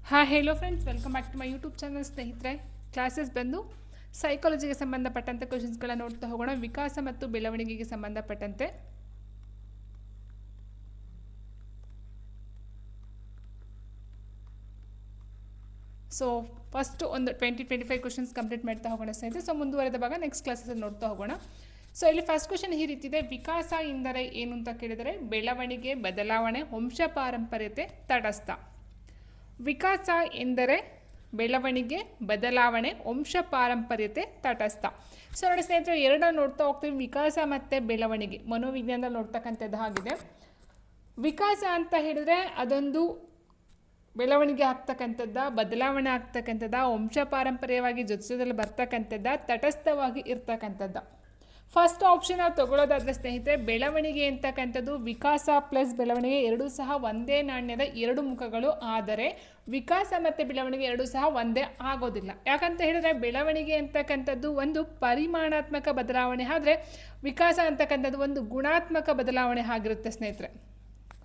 Hello friends, welcome back to my YouTube channel. ಸ್ನೇಹಿತರೆ, classes ಬಂದು ಸೈಕಾಲಜಿಗೆ ಸಂಬಂಧಪಟ್ಟಂತೆ ಕ್ವಶನ್ಸ್ಗಳನ್ನ ನೋಡ್ತಾ ಹೋಗೋಣ. ವಿಕಾಸ ಮತ್ತು ಬೆಳವಣಿಗೆಗೆ ಸಂಬಂಧಪಟ್ಟಂತೆ ಸೊ ಫಸ್ಟ್ ಒಂದು 20-25 ಕ್ವಶನ್ಸ್ ಕಂಪ್ಲೀಟ್ ಮಾಡ್ತಾ ಹೋಗೋಣ ಸ್ನೇಹಿತರೆ. ಸೊ ಮುಂದುವರೆದ ಭಾಗ ನೆಕ್ಸ್ಟ್ ಕ್ಲಾಸಲ್ಲಿ ನೋಡ್ತಾ ಹೋಗೋಣ. ಸೊ ಇಲ್ಲಿ ಫಸ್ಟ್ ಕ್ವಶನ್ ಈ ರೀತಿ ಇದೆ: ವಿಕಾಸ ಎಂದರೆ ಏನು ಅಂತ ಕೇಳಿದರೆ ಬೆಳವಣಿಗೆ, ಬದಲಾವಣೆ, ವಂಶ ಪಾರಂಪರ್ಯತೆ, ತಟಸ್ಥ. ವಿಕಾಸ ಎಂದರೆ ಬೆಳವಣಿಗೆ, ಬದಲಾವಣೆ, ವಂಶ ಪಾರಂಪರ್ಯತೆ, ತಟಸ್ಥ. ಸೊ ನೋಡಿ ಸ್ನೇಹಿತರೆ, ಎರಡನ್ನು ನೋಡ್ತಾ ಹೋಗ್ತೀವಿ. ವಿಕಾಸ ಮತ್ತು ಬೆಳವಣಿಗೆ ಮನೋವಿಜ್ಞಾನದಲ್ಲಿ ನೋಡ್ತಕ್ಕಂಥದ್ದು ಆಗಿದೆ. ವಿಕಾಸ ಅಂತ ಹೇಳಿದ್ರೆ ಅದೊಂದು ಬೆಳವಣಿಗೆ ಆಗ್ತಕ್ಕಂಥದ್ದ, ಬದಲಾವಣೆ ಆಗ್ತಕ್ಕಂಥದ್ದ, ವಂಶ ಪಾರಂಪರ್ಯವಾಗಿ ಜೊತೆಯಲ್ಲಿ ಬರ್ತಕ್ಕಂಥದ್ದ, ತಟಸ್ಥವಾಗಿ ಇರ್ತಕ್ಕಂಥದ್ದ. ಫಸ್ಟ್ ಆಪ್ಷನ್ ನಾವು ತಗೊಳ್ಳೋದಾದರೆ ಸ್ನೇಹಿತರೆ, ಬೆಳವಣಿಗೆ ಅಂತಕ್ಕಂಥದ್ದು ವಿಕಾಸ ಪ್ಲಸ್ ಬೆಳವಣಿಗೆ ಎರಡೂ ಸಹ ಒಂದೇ ನಾಣ್ಯದ ಎರಡು ಮುಖಗಳು. ಆದರೆ ವಿಕಾಸ ಮತ್ತು ಬೆಳವಣಿಗೆ ಎರಡೂ ಸಹ ಒಂದೇ ಆಗೋದಿಲ್ಲ. ಯಾಕಂತ ಹೇಳಿದ್ರೆ ಬೆಳವಣಿಗೆ ಅಂತಕ್ಕಂಥದ್ದು ಒಂದು ಪರಿಮಾಣಾತ್ಮಕ ಬದಲಾವಣೆ, ಆದರೆ ವಿಕಾಸ ಅಂತಕ್ಕಂಥದ್ದು ಒಂದು ಗುಣಾತ್ಮಕ ಬದಲಾವಣೆ ಆಗಿರುತ್ತೆ ಸ್ನೇಹಿತರೆ.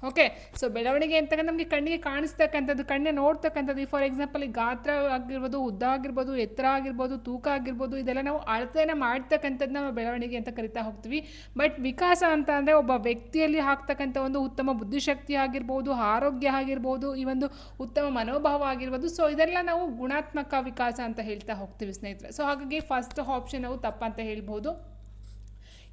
ಓಕೆ, ಸೊ ಬೆಳವಣಿಗೆ ಅಂತಕ್ಕಂಥ ನಮಗೆ ಕಣ್ಣಿಗೆ ಕಾಣಿಸ್ತಕ್ಕಂಥದ್ದು, ಕಣ್ಣೆ ನೋಡ್ತಕ್ಕಂಥದ್ದು. ಫಾರ್ ಎಕ್ಸಾಂಪಲ್, ಈ ಗಾತ್ರ ಆಗಿರ್ಬೋದು, ಉದ್ದ ಆಗಿರ್ಬೋದು, ಎತ್ತರ ಆಗಿರ್ಬೋದು, ತೂಕ ಆಗಿರ್ಬೋದು, ಇದೆಲ್ಲ ನಾವು ಅಳತೆಯನ್ನು ಮಾಡ್ತಕ್ಕಂಥದ್ದು ನಾವು ಬೆಳವಣಿಗೆ ಅಂತ ಕರಿತಾ ಹೋಗ್ತೀವಿ. ಬಟ್ ವಿಕಾಸ ಅಂತ ಅಂದರೆ ಒಬ್ಬ ವ್ಯಕ್ತಿಯಲ್ಲಿ ಆಗ್ತಕ್ಕಂಥ ಒಂದು ಉತ್ತಮ ಬುದ್ಧಿಶಕ್ತಿ ಆಗಿರ್ಬೋದು, ಆರೋಗ್ಯ ಆಗಿರ್ಬೋದು, ಈ ಒಂದು ಉತ್ತಮ ಮನೋಭಾವ ಆಗಿರ್ಬೋದು. ಸೊ ಇದೆಲ್ಲ ನಾವು ಗುಣಾತ್ಮಕ ವಿಕಾಸ ಅಂತ ಹೇಳ್ತಾ ಹೋಗ್ತೀವಿ ಸ್ನೇಹಿತರೆ. ಸೊ ಹಾಗಾಗಿ ಫಸ್ಟ್ ಆಪ್ಷನ್ ನಾವು ತಪ್ಪಂತ ಹೇಳ್ಬೋದು.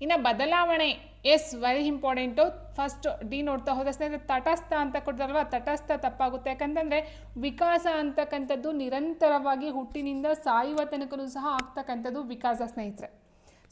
ಇನ್ನು ಬದಲಾವಣೆ, ಎಸ್, ವೆರಿ ಇಂಪಾರ್ಟೆಂಟು. ಫಸ್ಟ್ ಡಿ ನೋಡ್ತಾ ಹೋದ ಸ್ನೇಹಿತರೆ, ತಟಸ್ಥ ಅಂತ ಕೊಡ್ತಾರಲ್ವ, ತಟಸ್ಥ ತಪ್ಪಾಗುತ್ತೆ. ಯಾಕಂತಂದರೆ ವಿಕಾಸ ಅಂತಕ್ಕಂಥದ್ದು ನಿರಂತರವಾಗಿ ಹುಟ್ಟಿನಿಂದ ಸಾಯುವ ತನಕನೂ ಸಹ ಆಗ್ತಕ್ಕಂಥದ್ದು ವಿಕಾಸ ಸ್ನೇಹಿತರೆ.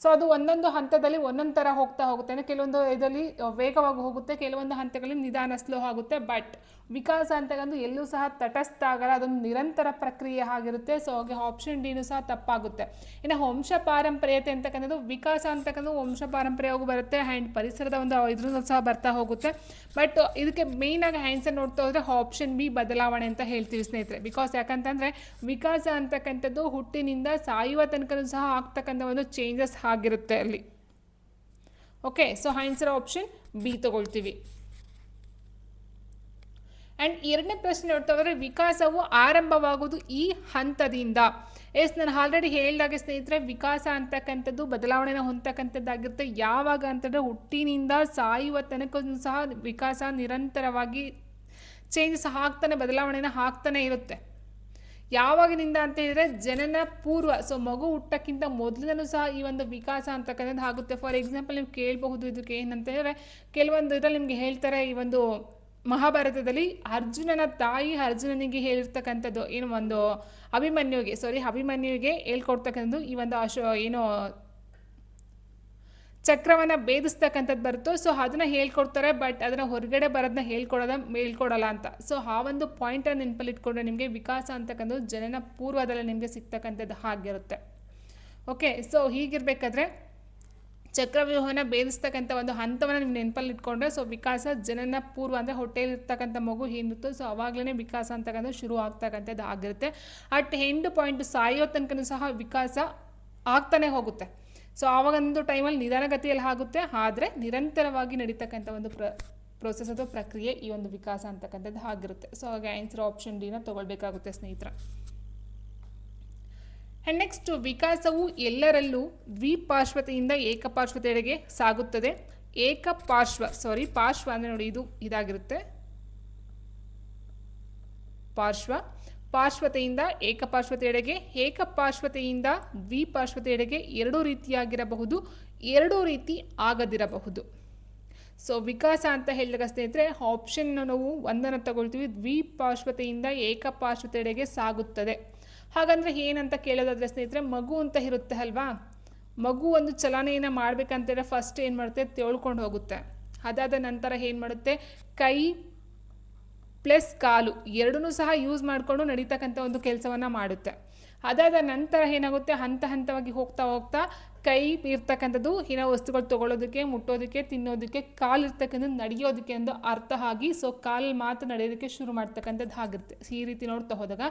ಸೊ ಅದು ಒಂದೊಂದು ಹಂತದಲ್ಲಿ ಒಂದೊಂದು ಥರ ಹೋಗ್ತಾ ಹೋಗುತ್ತೆ. ಅಂದರೆ ಕೆಲವೊಂದು ಇದರಲ್ಲಿ ವೇಗವಾಗಿ ಹೋಗುತ್ತೆ, ಕೆಲವೊಂದು ಹಂತಗಳಲ್ಲಿ ನಿಧಾನ ಸ್ಲೋ ಆಗುತ್ತೆ. ಬಟ್ ವಿಕಾಸ ಅಂತಕ್ಕಂಥ ಎಲ್ಲೂ ಸಹ ತಟಸ್ಥ ಆಗಲ್ಲ, ಅದೊಂದು ನಿರಂತರ ಪ್ರಕ್ರಿಯೆ ಆಗಿರುತ್ತೆ. ಸೊ ಹಾಗೆ ಆಪ್ಷನ್ ಡಿನೂ ಸಹ ತಪ್ಪಾಗುತ್ತೆ. ಇನ್ನು ವಂಶ ಪಾರಂಪರ್ಯತೆ ಅಂತಕ್ಕಂಥದ್ದು, ವಿಕಾಸ ಅಂತಕ್ಕಂಥ ವಂಶ ಪಾರಂಪರ್ಯವಾಗಿ ಬರುತ್ತೆ, ಆ್ಯಂಡ್ ಪರಿಸರದ ಒಂದು ಇದ್ರೂ ಸಹ ಬರ್ತಾ ಹೋಗುತ್ತೆ. ಬಟ್ ಇದಕ್ಕೆ ಮೇಯ್ನಾಗಿ ಆನ್ಸರ್ ನೋಡ್ತಾ ಹೋದರೆ ಆಪ್ಷನ್ ಬಿ ಬದಲಾವಣೆ ಅಂತ ಹೇಳ್ತೀವಿ ಸ್ನೇಹಿತರೆ. ಬಿಕಾಸ್ ಯಾಕಂತಂದರೆ ವಿಕಾಸ ಅಂತಕ್ಕಂಥದ್ದು ಹುಟ್ಟಿನಿಂದ ಸಾಯುವ ತನಕ ಸಹ ಆಗ್ತಕ್ಕಂಥ ಒಂದು ಚೇಂಜಸ್ ಆಗಿರುತ್ತೆ ಅಲ್ಲಿ. Okay, so answer option B ತಗೊಳ್ತೀವಿ. ಆ್ಯಂಡ್ ಎರಡನೇ ಪ್ರಶ್ನೆ ನೋಡ್ತಾ ಹೋದರೆ, ವಿಕಾಸವು ಆರಂಭವಾಗುವುದು ಈ ಹಂತದಿಂದ. ಎಸ್, ನಾನು ಆಲ್ರೆಡಿ ಹೇಳಿದಾಗೆ ಸ್ನೇಹಿತರೆ, ವಿಕಾಸ ಅಂತಕ್ಕಂಥದ್ದು ಬದಲಾವಣೆನ ಹೊಂದತಕ್ಕಂಥದ್ದಾಗಿರುತ್ತೆ. ಯಾವಾಗ ಅಂತಂದರೆ ಹುಟ್ಟಿನಿಂದ ಸಾಯುವ ತನಕ ಸಹ ವಿಕಾಸ ನಿರಂತರವಾಗಿ ಚೇಂಜಸ್ ಆಗ್ತಾನೆ, ಬದಲಾವಣೆನ ಆಗ್ತಾನೆ ಇರುತ್ತೆ. ಯಾವಾಗಿನಿಂದ ಅಂತ ಹೇಳಿದರೆ ಜನನ ಪೂರ್ವ, ಸೊ ಮಗು ಹುಟ್ಟಕ್ಕಿಂತ ಮೊದಲಿನೂ ಸಹ ಈ ಒಂದು ವಿಕಾಸ ಅಂತಕ್ಕಂಥದ್ದು ಆಗುತ್ತೆ. ಫಾರ್ ಎಕ್ಸಾಂಪಲ್, ನೀವು ಕೇಳಬಹುದು ಇದಕ್ಕೆ ಏನಂತ ಹೇಳಿದ್ರೆ, ಕೆಲವೊಂದು ಇದರಲ್ಲಿ ನಿಮಗೆ ಹೇಳ್ತಾರೆ, ಈ ಒಂದು ಮಹಾಭಾರತದಲ್ಲಿ ಅರ್ಜುನನ ತಾಯಿ ಅರ್ಜುನನಿಗೆ ಹೇಳಿರ್ತಕ್ಕಂಥದ್ದು ಏನು ಒಂದು ಅಭಿಮನ್ಯುವಿಗೆ ಹೇಳ್ಕೊಡ್ತಕ್ಕಂಥದ್ದು ಈ ಒಂದು ಏನೋ ಚಕ್ರವನ್ನು ಭೇದಿಸ್ತಕ್ಕಂಥದ್ದು ಬರುತ್ತೋ, ಸೊ ಅದನ್ನು ಹೇಳ್ಕೊಡ್ತಾರೆ. ಬಟ್ ಅದನ್ನು ಹೊರಗಡೆ ಬರೋದನ್ನ ಹೇಳ್ಕೊಡಲ್ಲ ಅಂತ. ಸೊ ಆ ಒಂದು ಪಾಯಿಂಟನ್ನು ನೆನಪಲ್ಲಿ ಇಟ್ಕೊಂಡ್ರೆ ನಿಮಗೆ ವಿಕಾಸ ಅಂತಕ್ಕಂಥದ್ದು ಜನನ ಪೂರ್ವದಲ್ಲಿ ನಿಮಗೆ ಸಿಗ್ತಕ್ಕಂಥದ್ದು ಆಗಿರುತ್ತೆ. ಓಕೆ, ಸೊ ಹೀಗಿರಬೇಕಾದ್ರೆ ಚಕ್ರವ್ಯೂಹನ ಭೇದಿಸ್ತಕ್ಕಂಥ ಒಂದು ಹಂತವನ್ನು ನೀವು ನೆನಪಲ್ಲಿ ಇಟ್ಕೊಂಡ್ರೆ, ಸೊ ವಿಕಾಸ ಜನನ ಪೂರ್ವ ಅಂದರೆ ಹೊಟ್ಟೆಯಲ್ಲಿರ್ತಕ್ಕಂಥ ಮಗು ಏನಿರುತ್ತೋ, ಸೊ ಆವಾಗಲೇ ವಿಕಾಸ ಅಂತಕ್ಕಂಥದ್ದು ಶುರು ಆಗ್ತಕ್ಕಂಥದ್ದು ಆಗಿರುತ್ತೆ. ಅಟ್ ಎಂಡ್ ಪಾಯಿಂಟ್ ಸಾಯೋ ತನಕನೂ ಸಹ ವಿಕಾಸ ಆಗ್ತಾನೆ ಹೋಗುತ್ತೆ. ಸೊ ಆವಾಗೊಂದು ಟೈಮಲ್ಲಿ ನಿಧಾನಗತಿಯಲ್ಲಿ ಆಗುತ್ತೆ, ಆದರೆ ನಿರಂತರವಾಗಿ ನಡೀತಕ್ಕಂಥ ಒಂದು ಪ್ರೋಸೆಸ್ ಅಥವಾ ಪ್ರಕ್ರಿಯೆ ಈ ಒಂದು ವಿಕಾಸ ಅಂತಕ್ಕಂಥದ್ದು ಆಗಿರುತ್ತೆ. ಸೊ ಹಾಗೆ ಆನ್ಸರ್ ಆಪ್ಷನ್ ಡಿನ ತಗೊಳ್ಬೇಕಾಗುತ್ತೆ ಸ್ನೇಹಿತರ. ಆ್ಯಂಡ್ ನೆಕ್ಸ್ಟ್, ವಿಕಾಸವು ಎಲ್ಲರಲ್ಲೂ ದ್ವಿಪಾರ್ಶ್ವತೆಯಿಂದ ಏಕಪಾರ್ಶ್ವತೆಯೆಡೆಗೆ ಸಾಗುತ್ತದೆ. ಪಾರ್ಶ್ವ ಅಂದರೆ ನೋಡಿ, ಇದಾಗಿರುತ್ತೆ ಪಾರ್ಶ್ವತೆಯಿಂದ ಏಕಪಾರ್ಶ್ವತೆಯೆಡೆಗೆ, ಏಕಪಾರ್ಶ್ವತೆಯಿಂದ ದ್ವಿಪಾರ್ಶ್ವತೆಯೆಡೆಗೆ ಎರಡೂ ರೀತಿಯಾಗಿರಬಹುದು, ಎರಡೂ ರೀತಿ ಆಗದಿರಬಹುದು. ಸೊ ವಿಕಾಸ ಅಂತ ಹೇಳಿದಾಗ ಸ್ನೇಹಿತರೆ, ಆಪ್ಷನ್ ನಾವು ಒಂದನ್ನು ತಗೊಳ್ತೀವಿ, ದ್ವಿಪಾರ್ಶ್ವತೆಯಿಂದ ಏಕಪಾರ್ಶ್ವತೆಯೆಡೆಗೆ ಸಾಗುತ್ತದೆ. ಹಾಗಂದರೆ ಏನಂತ ಕೇಳೋದಾದರೆ ಸ್ನೇಹಿತರೆ, ಮಗು ಅಂತ ಇರುತ್ತೆ ಅಲ್ವಾ, ಮಗು ಒಂದು ಚಲನೆಯನ್ನು ಮಾಡಬೇಕಂತಂದರೆ ಫಸ್ಟ್ ಏನು ಮಾಡುತ್ತೆ, ತೆಳ್ಕೊಂಡು ಹೋಗುತ್ತೆ. ಅದಾದ ನಂತರ ಏನು ಮಾಡುತ್ತೆ, ಕೈ ಪ್ಲಸ್ ಕಾಲು ಎರಡನ್ನೂ ಸಹ ಯೂಸ್ ಮಾಡಿಕೊಂಡು ನಡೀತಕ್ಕಂಥ ಒಂದು ಕೆಲಸವನ್ನು ಮಾಡುತ್ತೆ. ಅದಾದ ನಂತರ ಏನಾಗುತ್ತೆ, ಹಂತವಾಗಿ ಹೋಗ್ತಾ ಕೈ ಇರ್ತಕ್ಕಂಥದ್ದು ಹೀನ ವಸ್ತುಗಳು ತೊಗೊಳೋದಕ್ಕೆ, ಮುಟ್ಟೋದಕ್ಕೆ, ತಿನ್ನೋದಕ್ಕೆ, ಕಾಲು ಇರ್ತಕ್ಕಂಥದ್ದು ನಡೆಯೋದಕ್ಕೆ ಎಂದು ಅರ್ಥ ಆಗಿ ಸೊ ಕಾಲು ಮಾತ್ರ ನಡೆಯೋದಕ್ಕೆ ಶುರು ಮಾಡ್ತಕ್ಕಂಥದ್ದು ಆಗಿರುತ್ತೆ. ಈ ರೀತಿ ನೋಡ್ತಾ ಹೋದಾಗ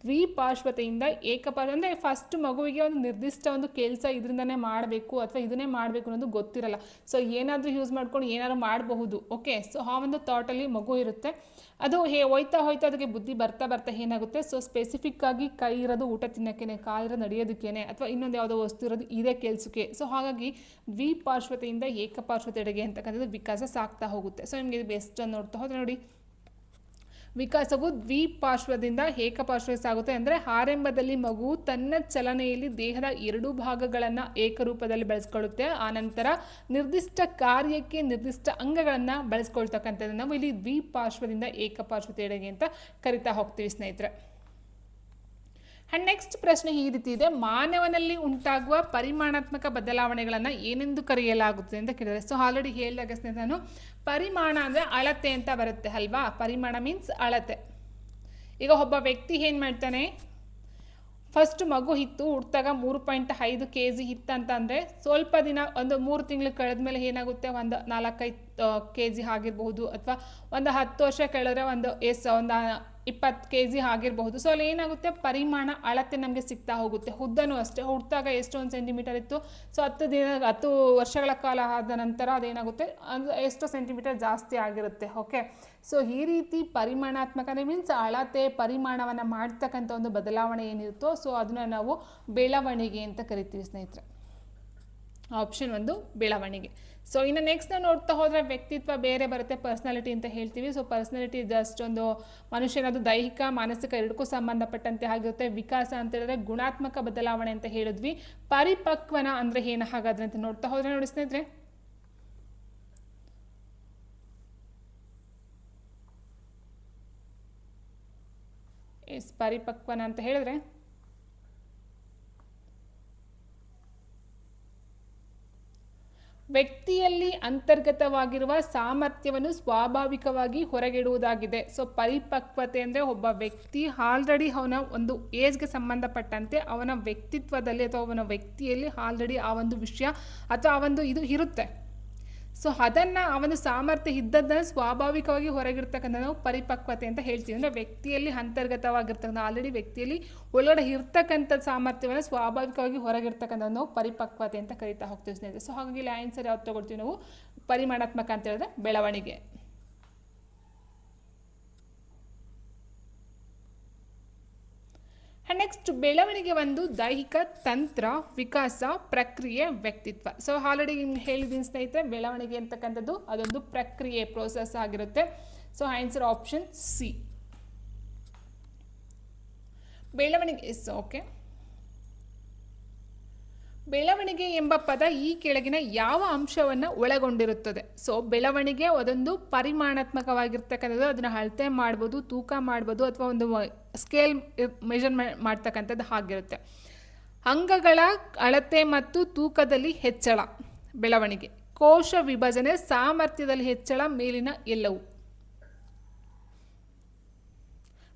ದ್ವಿಪಾರ್ಶ್ವತೆಯಿಂದ ಏಕಪಾರ್ಶ್ವ ಅಂದರೆ ಫಸ್ಟ್ ಮಗುವಿಗೆ ಒಂದು ನಿರ್ದಿಷ್ಟ ಒಂದು ಕೆಲಸ ಇದರಿಂದನೇ ಮಾಡಬೇಕು ಅಥವಾ ಇದನ್ನೇ ಮಾಡಬೇಕು ಅನ್ನೋದು ಗೊತ್ತಿರಲ್ಲ. ಸೊ ಏನಾದರೂ ಯೂಸ್ ಮಾಡ್ಕೊಂಡು ಏನಾದ್ರು ಮಾಡಬಹುದು. ಓಕೆ, ಸೊ ಆ ಒಂದು ಥಾಟಲ್ಲಿ ಮಗು ಇರುತ್ತೆ. ಅದು ಹೋಯ್ತಾ ಅದಕ್ಕೆ ಬುದ್ಧಿ ಬರ್ತಾ ಏನಾಗುತ್ತೆ, ಸೊ ಸ್ಪೆಸಿಫಿಕ್ ಆಗಿ ಕೈ ಇರೋದು ಊಟ ತಿನ್ನೋಕ್ಕೇನೆ, ಕಾಲಿರೋದು ನಡೆಯೋದಕ್ಕೇನೆ, ಅಥವಾ ಇನ್ನೊಂದು ಯಾವುದೋ ವಸ್ತು ಇರೋದು ಇದೇ ಕೆಲಸಕ್ಕೆ. ಸೊ ಹಾಗಾಗಿ ದ್ವಿಪಾರ್ಶ್ವತೆಯಿಂದ ಏಕಪಾರ್ಶ್ವತೆಡೆಗೆ ಅಂತಕ್ಕಂಥದ್ದು ವಿಕಾಸ ಸಾಗ್ತಾ ಹೋಗುತ್ತೆ. ಸೊ ನಿಮಗೆ ಇದು ಬೆಸ್ಟ್ ಅಂತ ನೋಡ್ತಾ ಹೋದ್ರೆ ನೋಡಿ, ವಿಕಾಸವು ದ್ವಿಪಾರ್ಶ್ವದಿಂದ ಏಕಪಾರ್ಶ್ವಕ್ಕೆ ಸಾಗುತ್ತೆ. ಅಂದರೆ ಆರಂಭದಲ್ಲಿ ಮಗು ತನ್ನ ಚಲನೆಯಲ್ಲಿ ದೇಹದ ಎರಡೂ ಭಾಗಗಳನ್ನು ಏಕರೂಪದಲ್ಲಿ ಬೆಳೆಸ್ಕೊಳ್ಳುತ್ತೆ. ಆನಂತರ ನಿರ್ದಿಷ್ಟ ಕಾರ್ಯಕ್ಕೆ ನಿರ್ದಿಷ್ಟ ಅಂಗಗಳನ್ನು ಬಳಸ್ಕೊಳ್ತಕ್ಕಂಥದ್ದು ನಾವು ಇಲ್ಲಿ ದ್ವಿಪಾರ್ಶ್ವದಿಂದ ಏಕಪಾರ್ಶ್ವತೆಡೆಗೆ ಅಂತ ಕರಿತಾ ಹೋಗ್ತೀವಿ ಸ್ನೇಹಿತರೆ. ಆ್ಯಂಡ್ ನೆಕ್ಸ್ಟ್ ಪ್ರಶ್ನೆ ಈ ರೀತಿ ಇದೆ, ಮಾನವನಲ್ಲಿ ಉಂಟಾಗುವ ಪರಿಮಾಣಾತ್ಮಕ ಬದಲಾವಣೆಗಳನ್ನು ಏನೆಂದು ಕರೆಯಲಾಗುತ್ತದೆ ಅಂತ ಕೇಳಿದರೆ. ಸೊ ಆಲ್ರೆಡಿ ಹೇಳಿದಾಗ ಸ್ನೇಹಿತರೆ ನಾನು ಪರಿಮಾಣ ಅಂದರೆ ಅಳತೆ ಅಂತ ಬರುತ್ತೆ ಅಲ್ವಾ. ಪರಿಮಾಣ ಮೀನ್ಸ್ ಅಳತೆ. ಈಗ ಒಬ್ಬ ವ್ಯಕ್ತಿ ಏನು ಮಾಡ್ತಾನೆ, ಫಸ್ಟ್ ಮಗು ಇತ್ತು, ಹುಟ್ಟಿದಾಗ 3.5 kg ಇತ್ತಂತಂದರೆ ಸ್ವಲ್ಪ ದಿನ ಒಂದು 3 ತಿಂಗಳು ಕಳೆದ ಮೇಲೆ ಏನಾಗುತ್ತೆ, ಒಂದು 4-5 kg ಆಗಿರಬಹುದು, ಅಥವಾ ಒಂದು 10 ವರ್ಷ ಕಳೆದ್ರೆ ಒಂದು 20 kg ಆಗಿರಬಹುದು. ಸೊ ಅಲ್ಲಿ ಏನಾಗುತ್ತೆ, ಪರಿಮಾಣ ಅಳತೆ ನಮಗೆ ಸಿಗ್ತಾ ಹೋಗುತ್ತೆ. ಉದ್ದನೂ ಅಷ್ಟೇ, ಹುಟ್ಟಿದಾಗ ಎಷ್ಟು 1 ಸೆಂಟಿಮೀಟರ್ ಇತ್ತು, ಸೊ 10 ವರ್ಷಗಳ ಕಾಲ ಆದ ನಂತರ ಅದೇನಾಗುತ್ತೆ, ಎಷ್ಟು ಸೆಂಟಿಮೀಟರ್ ಜಾಸ್ತಿ ಆಗಿರುತ್ತೆ. ಓಕೆ, ಸೊ ಈ ರೀತಿ ಪರಿಮಾಣಾತ್ಮಕ ಮೀನ್ಸ್ ಅಳತೆ ಪರಿಮಾಣವನ್ನು ಮಾಡ್ತಕ್ಕಂಥ ಒಂದು ಬದಲಾವಣೆ ಏನಿರುತ್ತೋ ಸೊ ಅದನ್ನು ನಾವು ಬೆಳವಣಿಗೆ ಅಂತ ಕರಿತೀವಿ ಸ್ನೇಹಿತರೆ. ಆಪ್ಷನ್ 1 ಬೆಳವಣಿಗೆ. ಸೊ ಇನ್ನು ನೆಕ್ಸ್ಟ್ ನಾವು ನೋಡ್ತಾ ಹೋದರೆ ವ್ಯಕ್ತಿತ್ವ ಬೇರೆ ಬರುತ್ತೆ, ಪರ್ಸ್ನಾಲಿಟಿ ಅಂತ ಹೇಳ್ತೀವಿ. ಸೊ ಪರ್ಸ್ನಾಲಿಟಿ ಜಸ್ಟ್ ಒಂದು ಮನುಷ್ಯನದು ದೈಹಿಕ ಮಾನಸಿಕ ಎರಡಕ್ಕೂ ಸಂಬಂಧಪಟ್ಟಂತೆ ಆಗಿರುತ್ತೆ. ವಿಕಾಸ ಅಂತ ಹೇಳಿದ್ರೆ ಗುಣಾತ್ಮಕ ಬದಲಾವಣೆ ಅಂತ ಹೇಳಿದ್ವಿ. ಪರಿಪಕ್ವನ ಅಂದರೆ ಏನು ಹಾಗಾದ್ರೆ ಅಂತ ನೋಡ್ತಾ ಹೋದರೆ ನೋಡಿ ಸ್ನೇಹಿತರೆ, ಪರಿಪಕ್ವನ ಅಂತ ಹೇಳಿದ್ರೆ ವ್ಯಕ್ತಿಯಲ್ಲಿ ಅಂತರ್ಗತವಾಗಿರುವ ಸಾಮರ್ಥ್ಯವನ್ನು ಸ್ವಾಭಾವಿಕವಾಗಿ ಹೊರಗಿಡುವುದಾಗಿದೆ. ಸೊ ಪರಿಪಕ್ವತೆ ಅಂದರೆ ಒಬ್ಬ ವ್ಯಕ್ತಿ ಆಲ್ರೆಡಿ ಅವನ ಒಂದು ಏಜ್ಗೆ ಸಂಬಂಧಪಟ್ಟಂತೆ ಅವನ ವ್ಯಕ್ತಿತ್ವದಲ್ಲಿ ಅಥವಾ ಅವನ ವ್ಯಕ್ತಿಯಲ್ಲಿ ಆಲ್ರೆಡಿ ಆ ಒಂದು ವಿಷಯ ಅಥವಾ ಆ ಒಂದು ಇದು ಇರುತ್ತೆ. ಸೊ ಅದನ್ನು ಅವನ ಸಾಮರ್ಥ್ಯ ಇದ್ದದ್ದನ್ನು ಸ್ವಾಭಾವಿಕವಾಗಿ ಹೊರಗಿರ್ತಕ್ಕಂಥ ನಾವು ಪರಿಪಕ್ವತೆ ಅಂತ ಹೇಳ್ತೀವಿ. ಅಂದರೆ ವ್ಯಕ್ತಿಯಲ್ಲಿ ಅಂತರ್ಗತವಾಗಿರ್ತಕ್ಕಂಥ ಆಲ್ರೆಡಿ ವ್ಯಕ್ತಿಯಲ್ಲಿ ಒಳಗಡೆ ಇರ್ತಕ್ಕಂಥ ಸಾಮರ್ಥ್ಯವನ್ನು ಸ್ವಾಭಾವಿಕವಾಗಿ ಹೊರಗಿರ್ತಕ್ಕಂಥ ನಾವು ಪರಿಪಕ್ವತೆ ಅಂತ ಕರಿತಾ ಹೋಗ್ತೀವಿ ಸ್ನೇಹಿತರೆ. ಸೊ ಹಾಗಾಗಿ ಇಲ್ಲಿ ಆನ್ಸರ್ ಯಾವ್ದು ತಗೊಳ್ತೀವಿ ನಾವು, ಪರಿಮಾಣಾತ್ಮಕ ಅಂತ ಹೇಳಿದ್ರೆ ಬೆಳವಣಿಗೆ. ನೆಕ್ಸ್ಟ್ ಬೆಳವಣಿಗೆ ಒಂದು ದೈಹಿಕ ತಂತ್ರ, ವಿಕಾಸ, ಪ್ರಕ್ರಿಯೆ, ವ್ಯಕ್ತಿತ್ವ. ಸೊ ಆಲ್ರೆಡಿ ನಿಮ್ಗೆ ಹೇಳಿದ್ದೀನಿ ಸ್ನೇಹಿತರೆ, ಬೆಳವಣಿಗೆ ಅಂತಕ್ಕಂಥದ್ದು ಅದೊಂದು ಪ್ರಕ್ರಿಯೆ, ಪ್ರೋಸೆಸ್ ಆಗಿರುತ್ತೆ. ಸೊ ಆನ್ಸರ್ ಆಪ್ಷನ್ ಸಿ, ಬೆಳವಣಿಗೆ ಇಸ್ ಓಕೆ. ಬೆಳವಣಿಗೆ ಎಂಬ ಪದ ಈ ಕೆಳಗಿನ ಯಾವ ಅಂಶವನ್ನು ಒಳಗೊಂಡಿರುತ್ತದೆ? ಸೊ ಬೆಳವಣಿಗೆ ಅದೊಂದು ಪರಿಮಾಣಾತ್ಮಕವಾಗಿರ್ತಕ್ಕಂಥದ್ದು, ಅದನ್ನು ಅಳತೆ ಮಾಡ್ಬೋದು, ತೂಕ ಮಾಡ್ಬೋದು, ಅಥವಾ ಒಂದು ಸ್ಕೇಲ್ ಮೆಜರ್ ಮಾಡ್ತಕ್ಕಂಥದ್ದು ಆಗಿರುತ್ತೆ. ಅಂಗಗಳ ಅಳತೆ ಮತ್ತು ತೂಕದಲ್ಲಿ ಹೆಚ್ಚಳ ಬೆಳವಣಿಗೆ. ಕೋಶ ವಿಭಜನೆ, ಸಾಮರ್ಥ್ಯದಲ್ಲಿ ಹೆಚ್ಚಳ, ಮೇಲಿನ ಎಲ್ಲವೂ.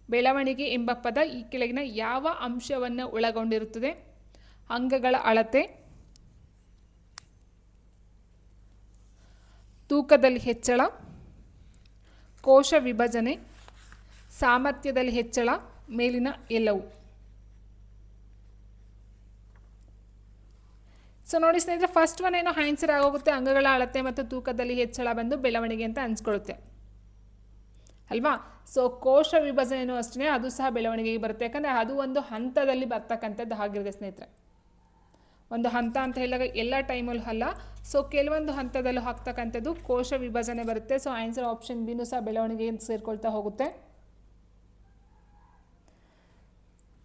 ಬೆಳವಣಿಗೆ ಎಂಬ ಪದ ಈ ಕೆಳಗಿನ ಯಾವ ಅಂಶವನ್ನು ಒಳಗೊಂಡಿರುತ್ತದೆ? ಅಂಗಗಳ ಅಳತೆ, ತೂಕದಲ್ಲಿ ಹೆಚ್ಚಳ, ಕೋಶ ವಿಭಜನೆ, ಸಾಮರ್ಥ್ಯದಲ್ಲಿ ಹೆಚ್ಚಳ, ಮೇಲಿನ ಎಲ್ಲವೂ. ಸೊ ನೋಡಿ ಸ್ನೇಹಿತರೆ, ಫಸ್ಟ್ ಒನ್ ಏನೋ ಆನ್ಸರ್ ಆಗೋಗುತ್ತೆ, ಅಂಗಗಳ ಅಳತೆ ಮತ್ತು ತೂಕದಲ್ಲಿ ಹೆಚ್ಚಳ ಬಂದು ಬೆಳವಣಿಗೆ ಅಂತ ಅನ್ಸ್ಕೊಳ್ಳುತ್ತೆ ಅಲ್ವಾ. ಸೊ ಕೋಶ ವಿಭಜನೆಯೂ ಅಷ್ಟೇ, ಅದು ಸಹ ಬೆಳವಣಿಗೆಗೆ ಬರುತ್ತೆ. ಯಾಕಂದರೆ ಅದು ಒಂದು ಹಂತದಲ್ಲಿ ಬರ್ತಕ್ಕಂಥದ್ದು ಆಗಿರುತ್ತೆ ಸ್ನೇಹಿತರೆ. ಒಂದು ಹಂತ ಅಂತ ಹೇಳಿದಾಗ ಎಲ್ಲ ಟೈಮಲ್ಲೂ ಅಲ್ಲ, ಸೊ ಕೆಲವೊಂದು ಹಂತದಲ್ಲೂ ಆಗ್ತಕ್ಕಂಥದ್ದು ಕೋಶ ವಿಭಜನೆ ಬರುತ್ತೆ. ಸೊ ಆನ್ಸರ್ ಆಪ್ಷನ್ ಬಿನೂ ಸಹ ಬೆಳವಣಿಗೆ ಸೇರ್ಕೊಳ್ತಾ ಹೋಗುತ್ತೆ.